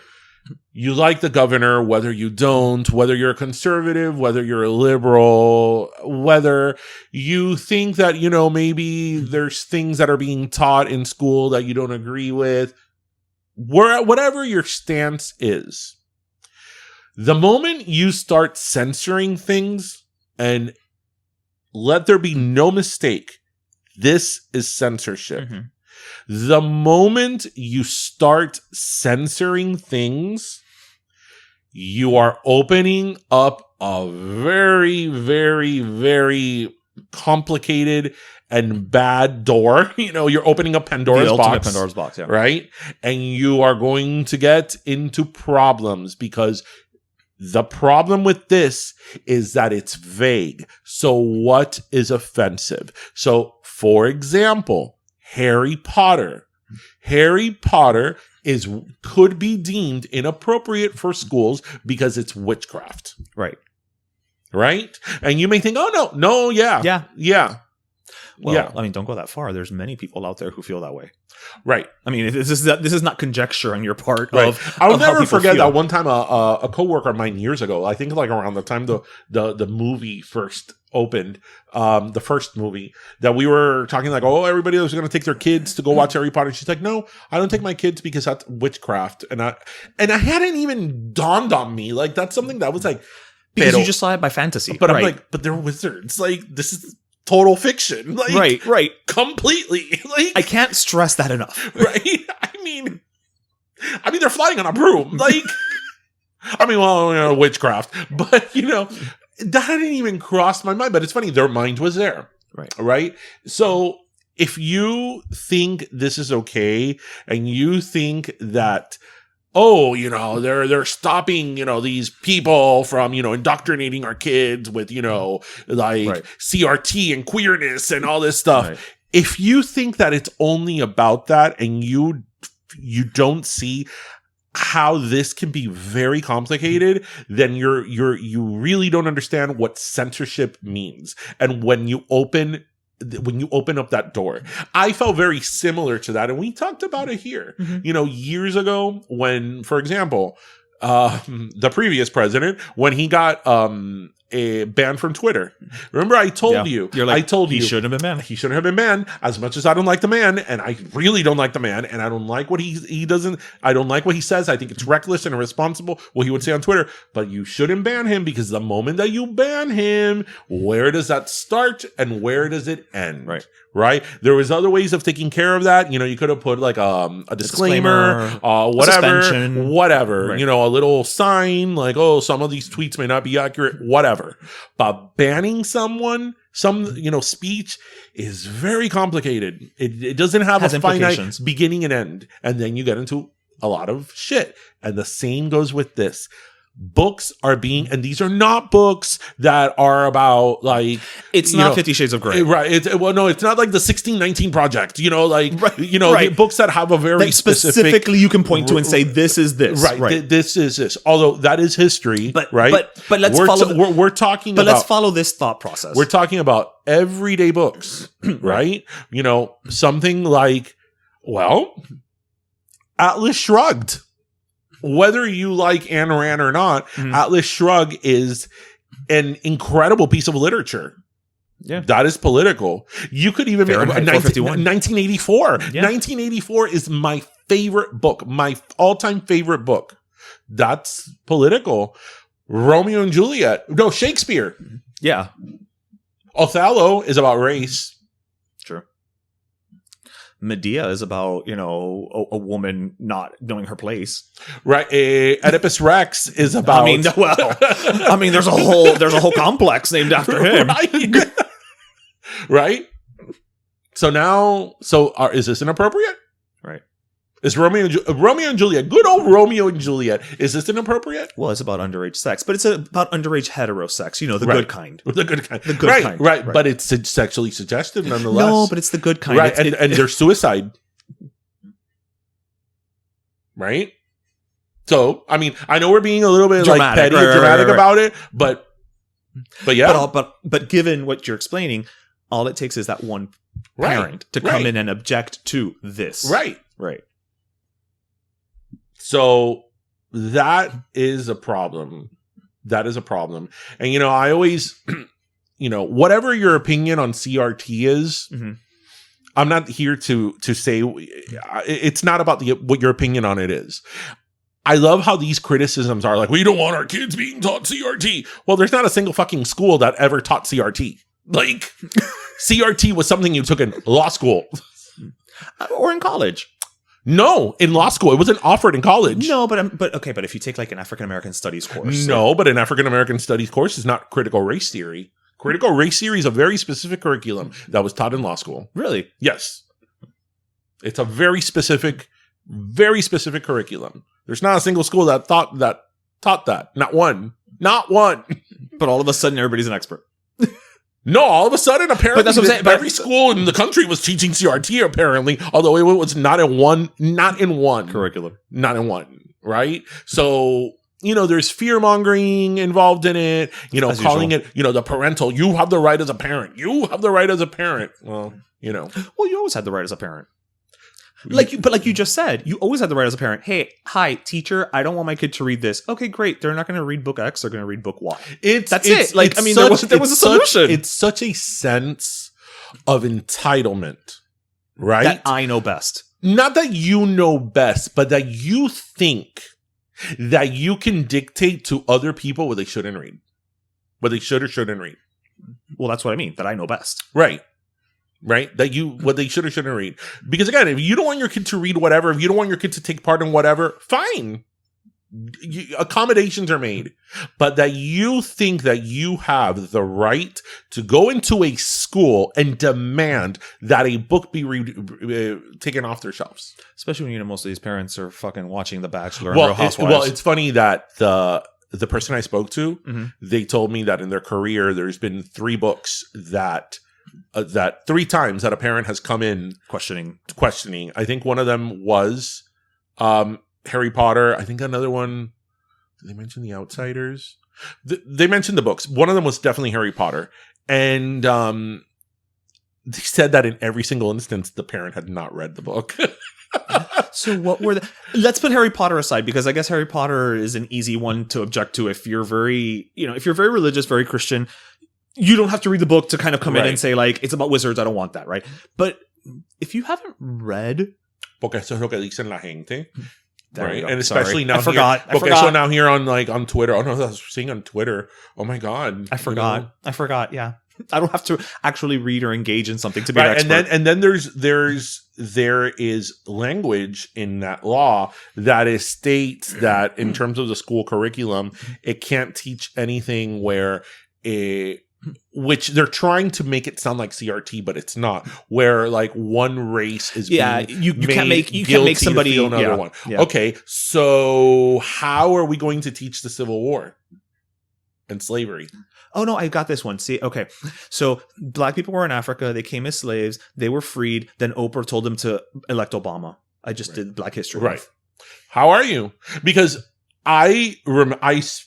you like the governor, whether you don't, whether you're a conservative, whether you're a liberal, whether you think that, maybe there's things that are being taught in school that you don't agree with, whatever your stance is, the moment you start censoring things, and let there be no mistake, This is censorship. Mhm. The moment you start censoring things, you are opening up a very, very, very complicated and bad door. You're opening up Pandora's The ultimate box. Pandora's box, yeah. Right? And you are going to get into problems because the problem with this is that it's vague. So what is offensive? So, for example, Harry Potter. Harry Potter could be deemed inappropriate for schools because it's witchcraft. Right. Right? And you may think, oh, no, yeah. Well, yeah. I mean, don't go that far. There's many people out there who feel that way. Right. I mean, this is not conjecture on your part. Right. I'll never forget feel. that one time a coworker of mine years ago, I think like around the time the movie first opened, the first movie, that we were talking like, oh, everybody was going to take their kids to go watch Harry Potter. She's like, no, I don't take my kids because that's witchcraft. And I hadn't even dawned on me. Like, that's something that was like, because you just saw it by fantasy. But I'm like, but they're wizards. Like, this is total fiction. Like, right. Completely. Like, I can't stress that enough. Right? I mean, they're flying on a broom. Like, witchcraft. But, that hadn't even crossed my mind. But it's funny, their mind was there. Right? So, if you think this is okay, and you think that, they're stopping, these people from, indoctrinating our kids with, CRT and queerness and all this stuff. Right. If you think that it's only about that and you don't see how this can be very complicated, then you really don't understand what censorship means. And when you open up that door, I felt very similar to that. And we talked about it here, years ago when, for example, the previous president, when he got a ban from Twitter. Remember, I told you. You're like, I told you. He shouldn't have been banned. He shouldn't have been banned. As much as I don't like the man, and I really don't like the man, and I don't like what he doesn't, I don't like what he says. I think it's reckless and irresponsible what he would say on Twitter. But you shouldn't ban him, because the moment that you ban him, where does that start and where does it end? Right? There was other ways of taking care of that. You could have put like a disclaimer, whatever. Right. A little sign like, oh, some of these tweets may not be accurate, whatever. But banning someone, speech is very complicated. It doesn't have a finite beginning and end. And then you get into a lot of shit. And the same goes with this. Books are being, and these are not books that are about like, it's not 50 Shades of Grey, right? It's not like the 1619 Project, books that have a very that specifically you can point to and say this is this, right? This is this. Although that is history, but let's follow. We're talking. But let's follow this thought process. We're talking about everyday books, right? Something like, Atlas Shrugged. Whether you like Ayn Rand or not, Atlas Shrugged is an incredible piece of literature. Yeah. That is political. You could even make 1984. Yeah. 1984 is my favorite book, my all-time favorite book. That's political. Romeo and Juliet. No, Shakespeare. Yeah. Othello is about race. True. Medea is about, a woman not knowing her place. Right. Oedipus Rex is about. There's a whole complex named after him. Right. Right. So is this inappropriate? Right. Is Romeo and Juliet, good old Romeo and Juliet, is this inappropriate? Well, it's about underage sex, but it's about underage hetero sex, the good kind. The good kind. Right. But it's sexually suggestive nonetheless. No, but it's the good kind. Right, and there's suicide. Right? So, I know we're being a little bit dramatic, petty and dramatic about it, but yeah. But given what you're explaining, all it takes is that one parent to come in and object to this. Right. Right. So that is a problem. That is a problem. And, I always, whatever your opinion on CRT is, I'm not here to say it's not about what your opinion on it is. I love how these criticisms are like, we don't want our kids being taught CRT. Well, there's not a single fucking school that ever taught CRT. Like, CRT was something you took in law school. Or in college. No, in law school. It wasn't offered in college. No, but if you take like an African American studies course. No, but an African American studies course is not critical race theory. Critical race theory is a very specific curriculum that was taught in law school. Really? Yes. It's a very specific curriculum. There's not a single school that taught that. Not one. Not one. But all of a sudden, everybody's an expert. No, all of a sudden, apparently, that's what I'm saying, every school in the country was teaching CRT, apparently, although it was not in one curriculum. Not in one, right? So, there's fear-mongering involved in it, As calling usual. it, the parental, you have the right as a parent. You have the right as a parent. Well, Well, you always had the right as a parent. Like you just said, you always had the right as a parent. Hey, hi, teacher, I don't want my kid to read this. Okay, great. They're not going to read book X. They're going to read book Y. That's it. Like, there was a solution. It's such a sense of entitlement, right? That I know best. Not that you know best, but that you think that you can dictate to other people what they shouldn't read. What they should or shouldn't read. Well, that's what I mean. That I know best. Right. Right? What they should or shouldn't read. Because again, if you don't want your kid to read whatever, if you don't want your kid to take part in whatever, fine. Accommodations are made. But that you think that you have the right to go into a school and demand that a book be taken off their shelves. Especially when most of these parents are fucking watching The Bachelor and Real Housewives. Well, it's funny that the person I spoke to, Mhm. they told me that in their career, there's been 3 books that 3 times that a parent has come in questioning. I think one of them was Harry Potter. I think another one, did they mention The Outsiders? They mentioned the books. One of them was definitely Harry Potter. And they said that in every single instance, the parent had not read the book. So what were let's put Harry Potter aside, because I guess Harry Potter is an easy one to object to if you're very, if you're very religious, very Christian. You don't have to read the book to kind of come in and say, like, it's about wizards, I don't want that, right? But if you haven't read... Porque eso es lo que dicen la gente. There right? you go. And especially Sorry. now I forgot. So now here on Twitter. Oh no, I was seeing on Twitter. Oh my God. I forgot. I forgot, yeah. I don't have to actually read or engage in something to be an expert. And then there is language in that law that states that in terms of the school curriculum, it can't teach anything where which they're trying to make it sound like CRT, but it's not. Where like one race is being you can't make somebody feel another one. Yeah. Okay, so how are we going to teach the Civil War and slavery? Oh no, I got this one. See, okay. So black people were in Africa. They came as slaves. They were freed. Then Oprah told them to elect Obama. I just did Black History Month. Right. How are you? Because I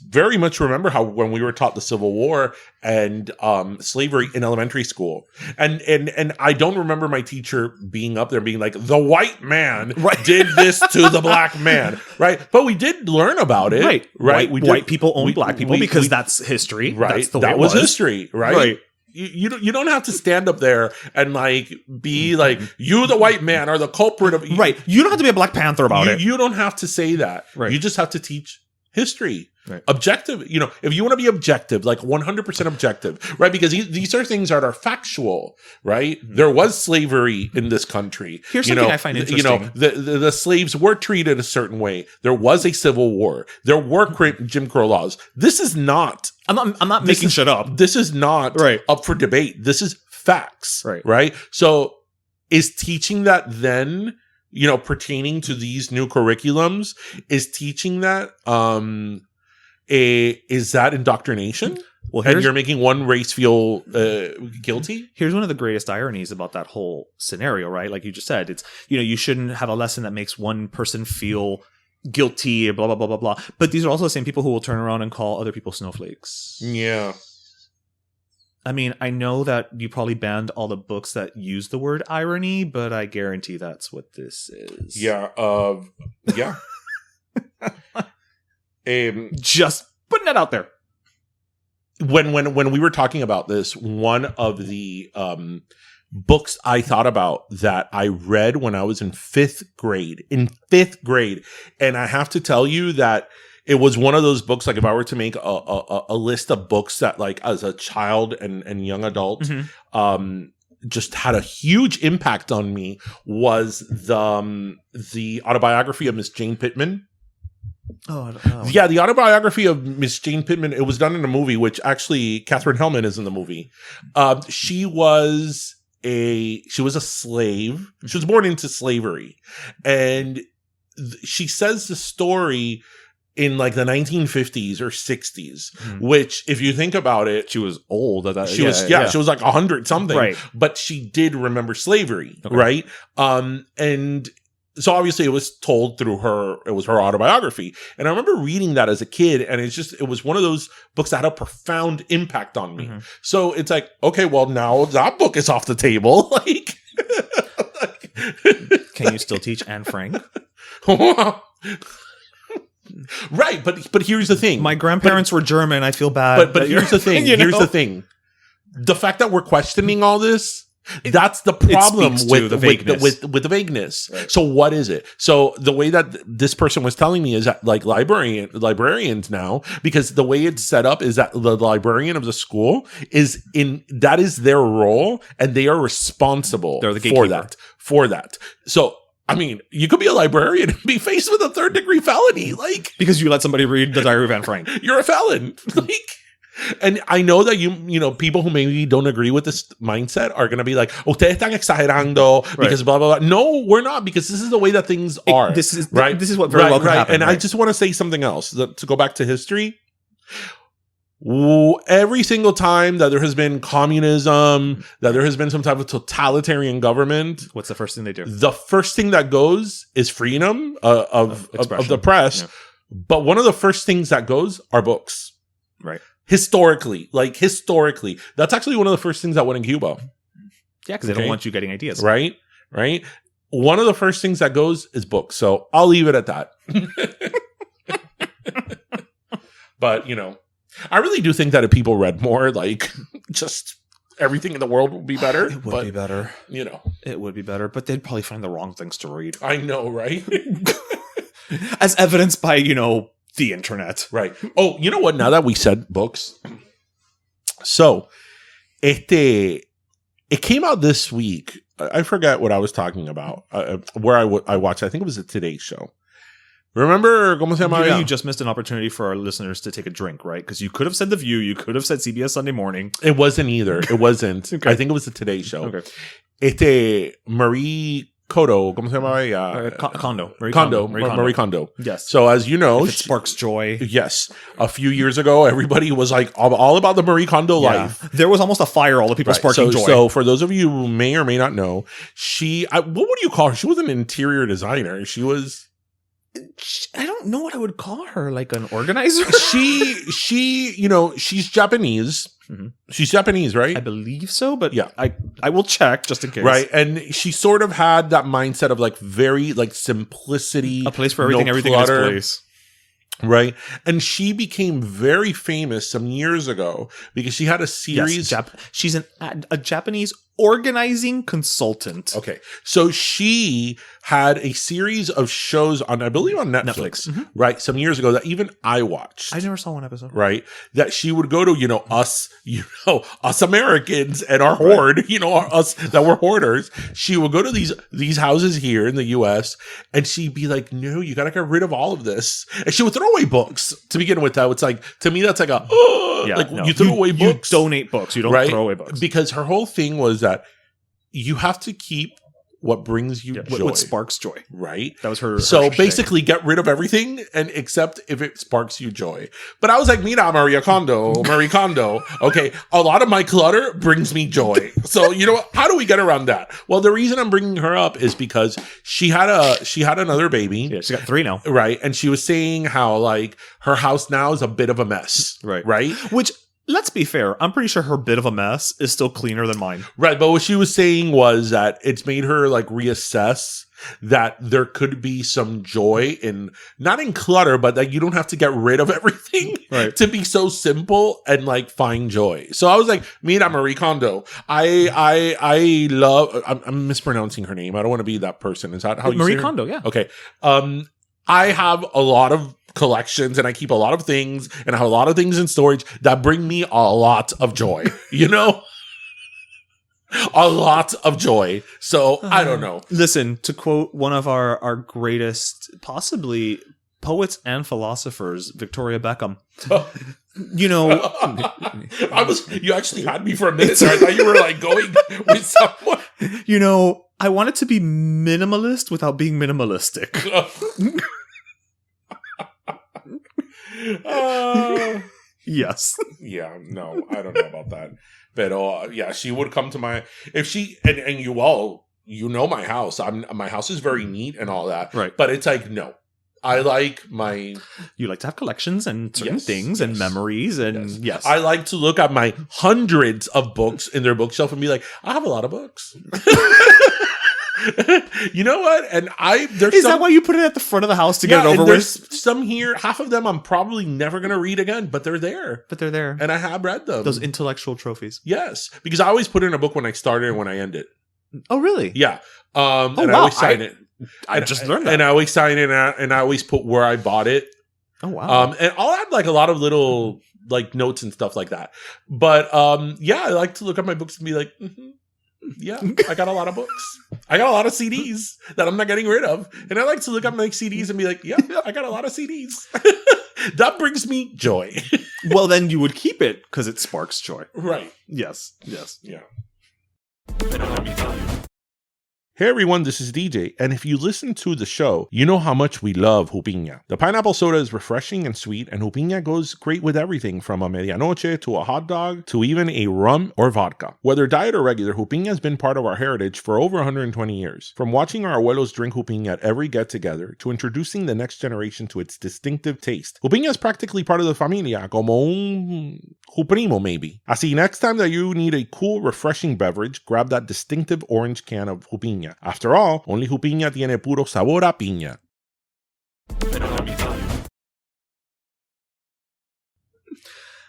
very much remember how when we were taught the Civil War and slavery in elementary school, and I don't remember my teacher being up there being like, the white man did this to the black man, right? But we did learn about it, right? White people own black people because that's history, right? That's the way that it was history, right? You don't have to stand up there and like be like, you the white man are the culprit of right. You don't have to be a Black Panther about it. You don't have to say that. Right. You just have to teach history. Right. Objective. If you want to be objective, like 100% objective, right? Because these are things that are factual, right? Mm-hmm. There was slavery in this country. Here's something I find interesting. The slaves were treated a certain way. There was a civil war. There were Jim Crow laws. This is not. I'm not making shit up. This is not up for debate. This is facts. Right. So is teaching that then, pertaining to these new curriculums, is teaching that, is that indoctrination? Well, and you're making one race feel guilty? Here's one of the greatest ironies about that whole scenario, right? Like you just said, it's, you shouldn't have a lesson that makes one person feel guilty or blah, blah, blah, blah, blah. But these are also the same people who will turn around and call other people snowflakes. Yeah. I mean, I know that you probably banned all the books that use the word irony, but I guarantee that's what this is. Yeah. Yeah. Just putting that out there. When we were talking about this, one of the books I thought about that I read when I was in 5th grade. And I have to tell you that it was one of those books, like if I were to make a list of books that like as a child and young adult, just had a huge impact on me was the autobiography of Miss Jane Pittman. Oh, I don't know. Yeah, the autobiography of Miss Jane Pittman. It was done in a movie, which actually Catherine Hellman is in the movie. She was a slave. She was born into slavery, and she says the story in like the 1950s or 60s, which if you think about it, she was old at that. She was like 100 something, right? But she did remember slavery, right? And so obviously it was told through her. It was her autobiography, and I remember reading that as a kid, and it was one of those books that had a profound impact on me. So it's like, okay, well now that book is off the table. Like, can you still teach Anne Frank? Right, but here's the thing. My grandparents were German. I feel bad. But here's the thing. Here's the thing. The fact that we're questioning all this, that's the problem with the vagueness. Right. So what is it? So the way that this person was telling me is that like librarians now, because the way it's set up is that the librarian of the school that is their role, and they are responsible for that. So I mean, you could be a librarian and be faced with a 3rd-degree felony, like because you let somebody read the Diary of Anne Frank. You're a felon, like. And I know that you know people who maybe don't agree with this mindset are going to be like, "Ustedes están exagerando because blah blah blah." No, we're not, because this is the way that things are. This is right. This is what very well can happen. And I just want to say something else to go back to history. Every single time that there has been communism, that there has been some type of totalitarian government, what's the first thing they do? The first thing that goes is freedom of the press. Yeah. But one of the first things that goes are books. Right. Historically. That's actually one of the first things that went in Cuba. Yeah, because they don't want you getting ideas. Right. One of the first things that goes is books. So I'll leave it at that. But, you know, I really do think that if people read more, like, just everything in the world would be better. It would be better. You know. It would be better, but they'd probably find the wrong things to read. I know, right? As evidenced by, you know, the internet. Right. Oh, you know what? Now that we said books. So, it came out this week. I forget what I was talking about. Where I watched, I think it was a Today Show. Remember, ¿cómo se llama? You just missed an opportunity for our listeners to take a drink, right? Because you could have said The View, you could have said CBS Sunday Morning. It wasn't either. It wasn't. Okay. I think it was the Today Show. Okay. Marie Kondo, ¿cómo se llama ella? Marie Kondo. Yes. So as you know, it sparks joy. Yes. A few years ago, everybody was like all about the Marie Kondo life. There was almost a fire. All the people sparking joy. So for those of you who may or may not know, what would you call her? She was an interior designer. She was. I don't know what I would call her, like an organizer. She, you know, she's Japanese. Mm-hmm. She's Japanese, right? I believe so, but yeah, I will check just in case. Right, and she sort of had that mindset of like very like simplicity, a place for everything, everything in its place. Right, and she became very famous some years ago because she had a series. Yes, she's a Japanese organizing consultant. Okay, so she had a series of shows on, I believe, on Netflix, right? Some years ago that even I watched. I never saw one episode. Right, that she would go to, us Americans and our hoard, us that were hoarders. She would go to these houses here in the U.S. and she'd be like, "No, you got to get rid of all of this." And she would throw away books to begin with. That it's like, to me, that's like you throw away books, you donate books, you don't throw away books, because her whole thing was that you have to keep what brings you joy. What sparks joy. Right? That was her. So basically get rid of everything and accept if it sparks you joy. But I was like, Mira, Marie Kondo. Okay. A lot of my clutter brings me joy. So you know what? How do we get around that? Well, the reason I'm bringing her up is because she had another baby. Yeah, she got 3 now. Right. And she was saying how like her house now is a bit of a mess. Right. Right. Which, let's be fair, I'm pretty sure her bit of a mess is still cleaner than mine. Right, but what she was saying was that it's made her like reassess that there could be some joy in, not in clutter, but that you don't have to get rid of everything to be so simple and like find joy. So I was like, Mira, Marie Kondo. I love, I'm mispronouncing her name. I don't want to be that person. Is that how you say her? Marie Kondo, yeah. Okay. I have a lot of collections and I keep a lot of things and I have a lot of things in storage that bring me a lot of joy, you know? A lot of joy. So I don't know. Listen, to quote one of our greatest, possibly poets and philosophers, Victoria Beckham. You know, you actually had me for a minute there. I thought you were like going with someone. You know, I wanted to be minimalist without being minimalistic. Yes. Yeah, no, I don't know about that. But yeah, she would come to my, if she, and you all, you know my house. My house is very neat and all that. Right. But it's like, no. I like my... You like to have collections and certain things and memories and yes. I like to look at my hundreds of books in their bookshelf and be like, I have a lot of books. You know what? And Is that why you put it at the front of the house to get it over with? There's some here, half of them I'm probably never going to read again, but they're there. And I have read them. Those intellectual trophies. Yes. Because I always put in a book when I started and when I end it. Oh, really? Yeah. And I always sign it. I just learned that. And I always sign it and I always put where I bought it. Oh, wow. And I'll add like a lot of little like notes and stuff like that. But yeah, I like to look at my books and be like, yeah, I got a lot of books. I got a lot of CDs that I'm not getting rid of. And I like to look at my CDs and be like, yeah, I got a lot of CDs. That brings me joy. Well, then you would keep it because it sparks joy. Right. Yes. Yeah. Hey everyone, this is DJ, and if you listen to the show, you know how much we love Jupiña. The pineapple soda is refreshing and sweet, and Jupiña goes great with everything from a medianoche to a hot dog to even a rum or vodka. Whether diet or regular, Jupiña has been part of our heritage for over 120 years. From watching our abuelos drink Jupiña at every get-together to introducing the next generation to its distinctive taste, Jupiña is practically part of the familia, como un Juprimo maybe. Así, next time that you need a cool, refreshing beverage, grab that distinctive orange can of Jupiña. After all, only Jupiña tiene puro sabor a piña.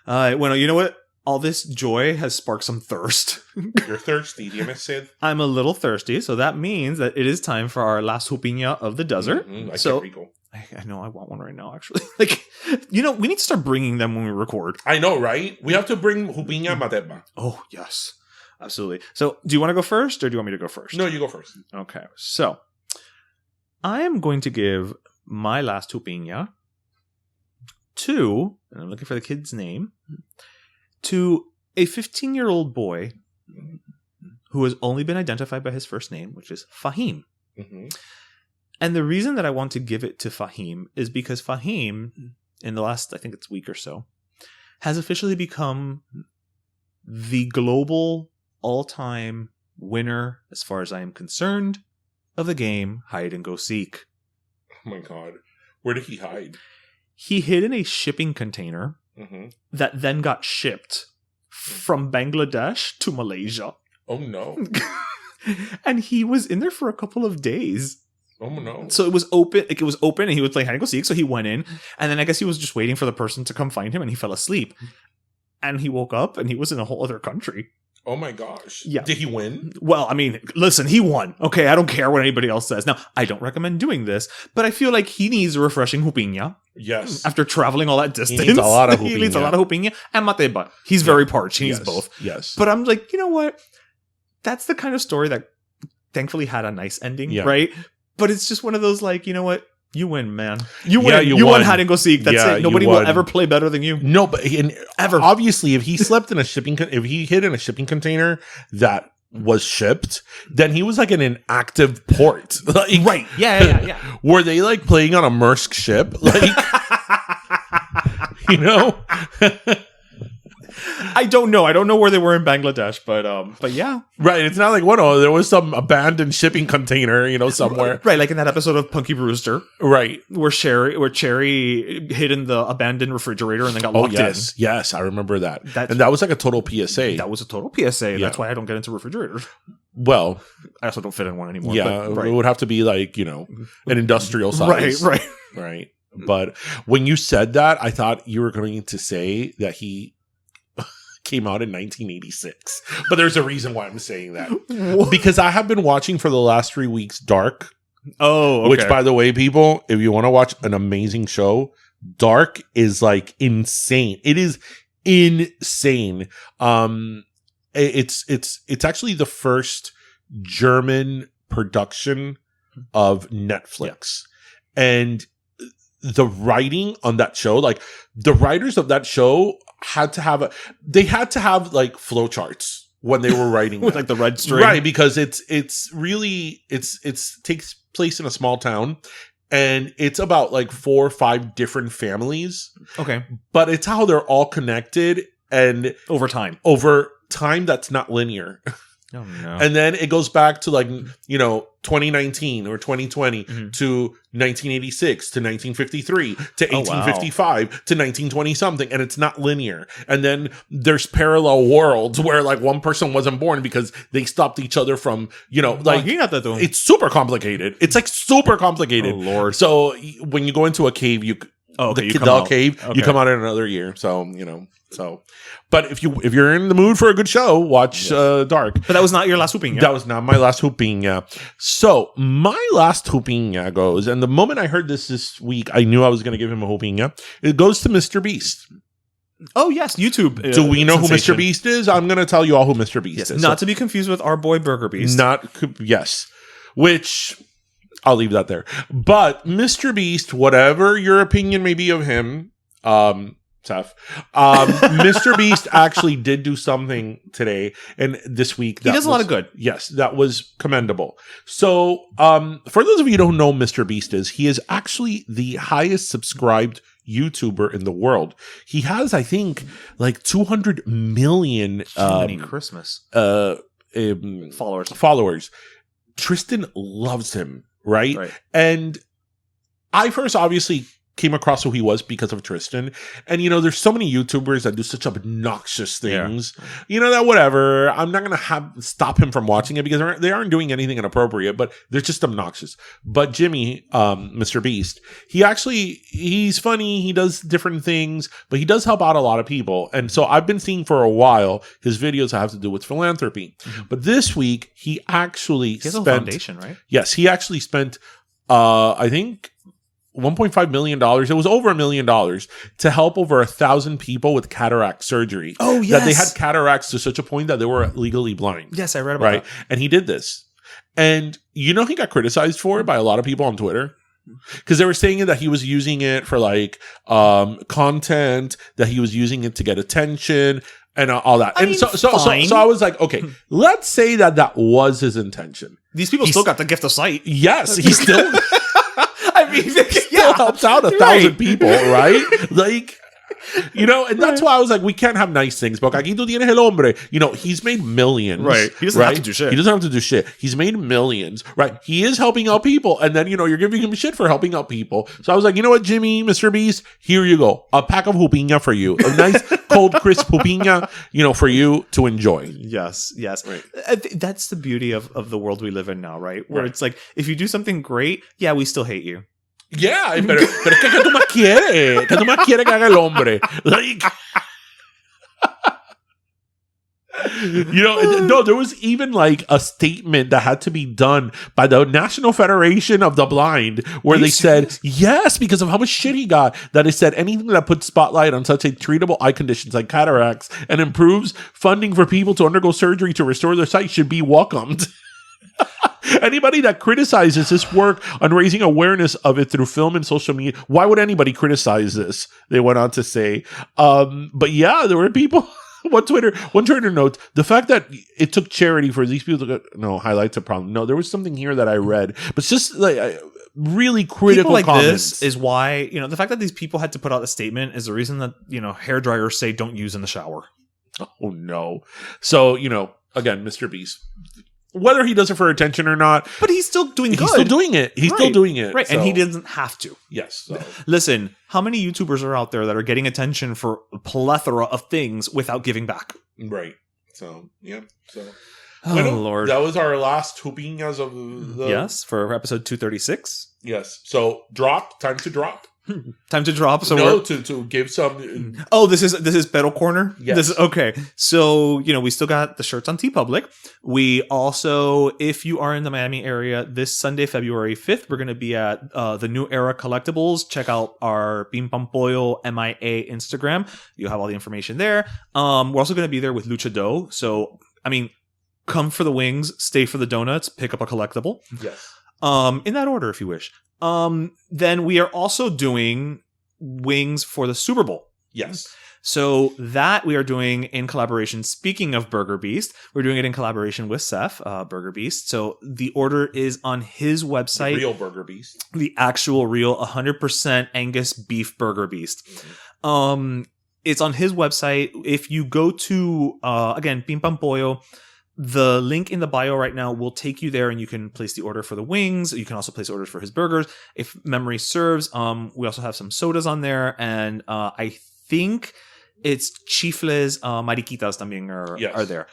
Well, you know what? All this joy has sparked some thirst. You're thirsty, dime Sid. I'm a little thirsty, so that means that it is time for our last Jupiña of the desert. I know, I want one right now, actually. Like, you know, we need to start bringing them when we record. I know, right? We have to bring Jupiña Mateba. Oh, yes. Absolutely. So, do you want to go first, or do you want me to go first? No, you go first. Okay. So, I am going to give my last Jupiña to, and I'm looking for the kid's name, to a 15-year-old boy who has only been identified by his first name, which is Fahim. Mm-hmm. And the reason that I want to give it to Fahim is because Fahim, in the last, I think it's week or so, has officially become the global all-time winner, as far as I am concerned, of the game Hide and Go Seek. Oh my god. Where did he hide? He hid in a shipping container that then got shipped from Bangladesh to Malaysia. Oh no. And he was in there for a couple of days. Oh no. So it was open, and he was playing hide and go seek, so he went in, and then I guess he was just waiting for the person to come find him, and he fell asleep. And he woke up and he was in a whole other country. Oh my gosh. Yeah. Did he win? Well, I mean, listen, he won. Okay, I don't care what anybody else says. Now, I don't recommend doing this, but I feel like he needs a refreshing Jupiña. Yes. After traveling all that distance. He needs a lot of Jupiña. He needs a lot of Jupiña and mateba. He's very parched. He needs both. Yes. But I'm like, you know what? That's the kind of story that thankfully had a nice ending, right? But it's just one of those, like, you know what? You win, man. You win. You won hide and go seek. That's it. Nobody will ever play better than you. No, but ever. Obviously, if he slept in a if he hid in a shipping container that was shipped, then he was like in an active port. Like, right. Yeah. Were they like playing on a Maersk ship? Like, you know? I don't know. I don't know where they were in Bangladesh, but yeah. Right. It's not like, there was some abandoned shipping container, you know, somewhere. Right. Like in that episode of Punky Brewster. Right. Where Cherry hid in the abandoned refrigerator and then got locked in. Yes. I remember that. And that was like a total PSA. That was a total PSA. Yeah. That's why I don't get into refrigerators. Well, I also don't fit in one anymore. Yeah. It would have to be like, you know, an industrial size. Right. But when you said that, I thought you were going to say that he came out in 1986, but there's a reason why I'm saying that. What? Because I have been watching for the last 3 weeks Dark Oh, okay. Which, by the way, people, if you want to watch an amazing show, Dark is like insane. It is insane. It's actually the first German production of Netflix. Yeah. And the writing on that show, like the writers of that show had to have like flowcharts when they were writing with like the red string, right? Because it's takes place in a small town, and it's about like 4 or 5 different families. Okay, but it's how they're all connected and over time that's not linear. Oh, no. And then it goes back to 2019 or 2020 to 1986 to 1953 to 1855 to 1920 something, and it's not linear. And then there's parallel worlds where like one person wasn't born because they stopped each other from it's super complicated. It's like super complicated. Oh Lord! So when you go into a cave, you come out in another year. So, but if you're in the mood for a good show, watch Dark. But that was not your last Jupiña. That was not my last Jupiña. So my last Jupiña goes, and the moment I heard this week, I knew I was going to give him a Jupiña. It goes to Mr. Beast. Oh yes, YouTube. Do we know who Mr. Beast is? I'm going to tell you all who Mr. Beast is. Not to be confused with our boy Burger Beast. Which I'll leave that there. But Mr. Beast, whatever your opinion may be of him, tough. Mr. Beast actually did do something today and this week. He does a lot of good. Yes, that was commendable. So, for those of you who don't know Mr. Beast he is actually the highest subscribed YouTuber in the world. He has, I think, like 200 million Christmas followers. Tristan loves him, right? And I first obviously came across who he was because of Tristan. And, there's so many YouTubers that do such obnoxious things. Yeah. That whatever. I'm not going to stop him from watching it because they aren't doing anything inappropriate, but they're just obnoxious. But Jimmy, Mr. Beast, he's funny. He does different things, but he does help out a lot of people. And so I've been seeing for a while his videos have to do with philanthropy. Mm-hmm. But this week, he actually has a foundation, right? Yes, he actually spent, I think, $1.5 million. It was over $1 million to help over 1,000 people with cataract surgery. Oh, yes. That they had cataracts to such a point that they were legally blind. Yes, I read about that. And he did this. And he got criticized for it by a lot of people on Twitter. Because they were saying that he was using it for content, that he was using it to get attention and all that. So I was like, okay, let's say that was his intention. These people still got the gift of sight. Yes, he still... still helps out 1,000 people, right? And that's why I was like, we can't have nice things. Porque aquí tú tienes el hombre. He's made millions. Right. He doesn't have to do shit. He doesn't have to do shit. He's made millions. Right. He is helping out people. And then, you're giving him shit for helping out people. So I was like, you know what, Jimmy, Mr. Beast? Here you go. A pack of Jupiña for you. A nice, cold, crisp Jupiña, for you to enjoy. Yes. Right. That's the beauty of the world we live in now, right? Where it's like, if you do something great, we still hate you. Yeah, pero es que tú más quieres. Que tú más quieres que haga el hombre. No, there was even a statement that had to be done by the National Federation of the Blind where they said, yes, because of how much shit he got, that it said anything that puts spotlight on such a treatable eye conditions like cataracts and improves funding for people to undergo surgery to restore their sight should be welcomed. Anybody that criticizes this work on raising awareness of it through film and social media, why would anybody criticize this? They went on to say. But yeah, there were people. One Twitter note, the fact that it took charity for these people to highlights a problem. No, there was something here that I read, but it's just really critical people comments. This is why, the fact that these people had to put out a statement is the reason that, hair dryers say don't use in the shower. Oh no. So, again, Mr. Beast. Whether he does it for attention or not. But he's still doing good. He's still doing it. He's still doing it. Right. So. And he doesn't have to. Yes. So. Listen, how many YouTubers are out there that are getting attention for a plethora of things without giving back? Right. So, yeah. So. Lord. That was our last Jupiñas of the... Yes, for episode 236. Yes. So, time to drop. Time to drop. So no, to give some. Oh, this is Pero Corner. Yes. This is okay. So we still got the shirts on TeePublic. We also, if you are in the Miami area, this Sunday, February 5th, we're going to be at the New Era Collectibles. Check out our Pim Pam Pollo MIA Instagram. You'll have all the information there. We're also going to be there with Lucha Dough. So come for the wings, stay for the donuts, pick up a collectible. Yes. In that order, if you wish. Then we are also doing wings for the Super Bowl. Yes. So that we are doing in collaboration. Speaking of Burger Beast, we're doing it in collaboration with Seth, Burger Beast. So the order is on his website. The real Burger Beast. The actual real 100% Angus beef Burger Beast. Mm-hmm. It's on his website. If you go to, again, Pim Pam Pollo, the link in the bio right now will take you there and you can place the order for the wings. You can also place orders for his burgers. If memory serves, we also have some sodas on there. And I think it's chifles, mariquitas también are there.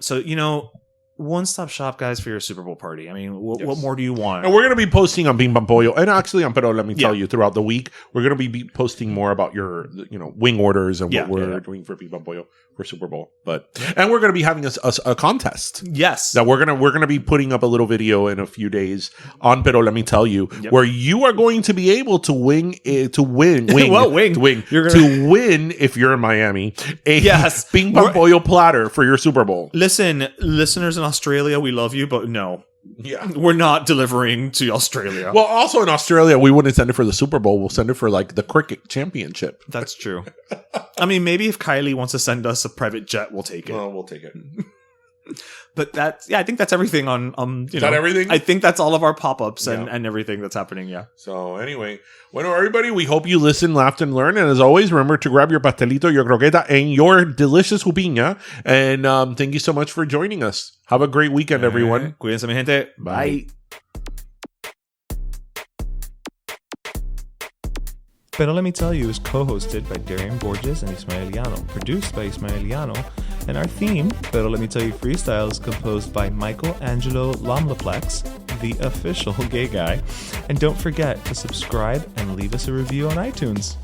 So, one-stop shop, guys, for your Super Bowl party. I mean, what more do you want? And we're going to be posting on Pim Pam Pollo. And actually on Pero, let me tell you, throughout the week, we're going to be posting more about your, wing orders and what we're doing for Pim Pam Pollo for Super Bowl. And we're going to be having a contest. Yes. That we're going to be putting up a little video in a few days on Pero, let me tell you, where you are going to be able to win if you're in Miami, a Pim Pam Pollo platter for your Super Bowl. Listen, listeners in Australia, we love you, but no. Yeah. We're not delivering to Australia. Well, also in Australia, we wouldn't send it for the Super Bowl. We'll send it for the cricket championship. That's true. I mean, maybe if Kylie wants to send us a private jet, we'll take it. Well, we'll take it. But I think that's everything on Is that everything? I think that's all of our pop-ups and everything that's happening, So anyway, bueno, everybody, we hope you listened, laughed, and learned. And as always, remember to grab your pastelito, your croqueta, and your delicious jupiña. And thank you so much for joining us. Have a great weekend, everyone. Cuídense, mi gente. Bye. Pero Let Me Tell You is co-hosted by Darian Borges and Ismaeliano, produced by Ismaeliano, and our theme, Pero Let Me Tell You Freestyle, is composed by Michael Angelo Lomlaplex, the official gay guy. And don't forget to subscribe and leave us a review on iTunes.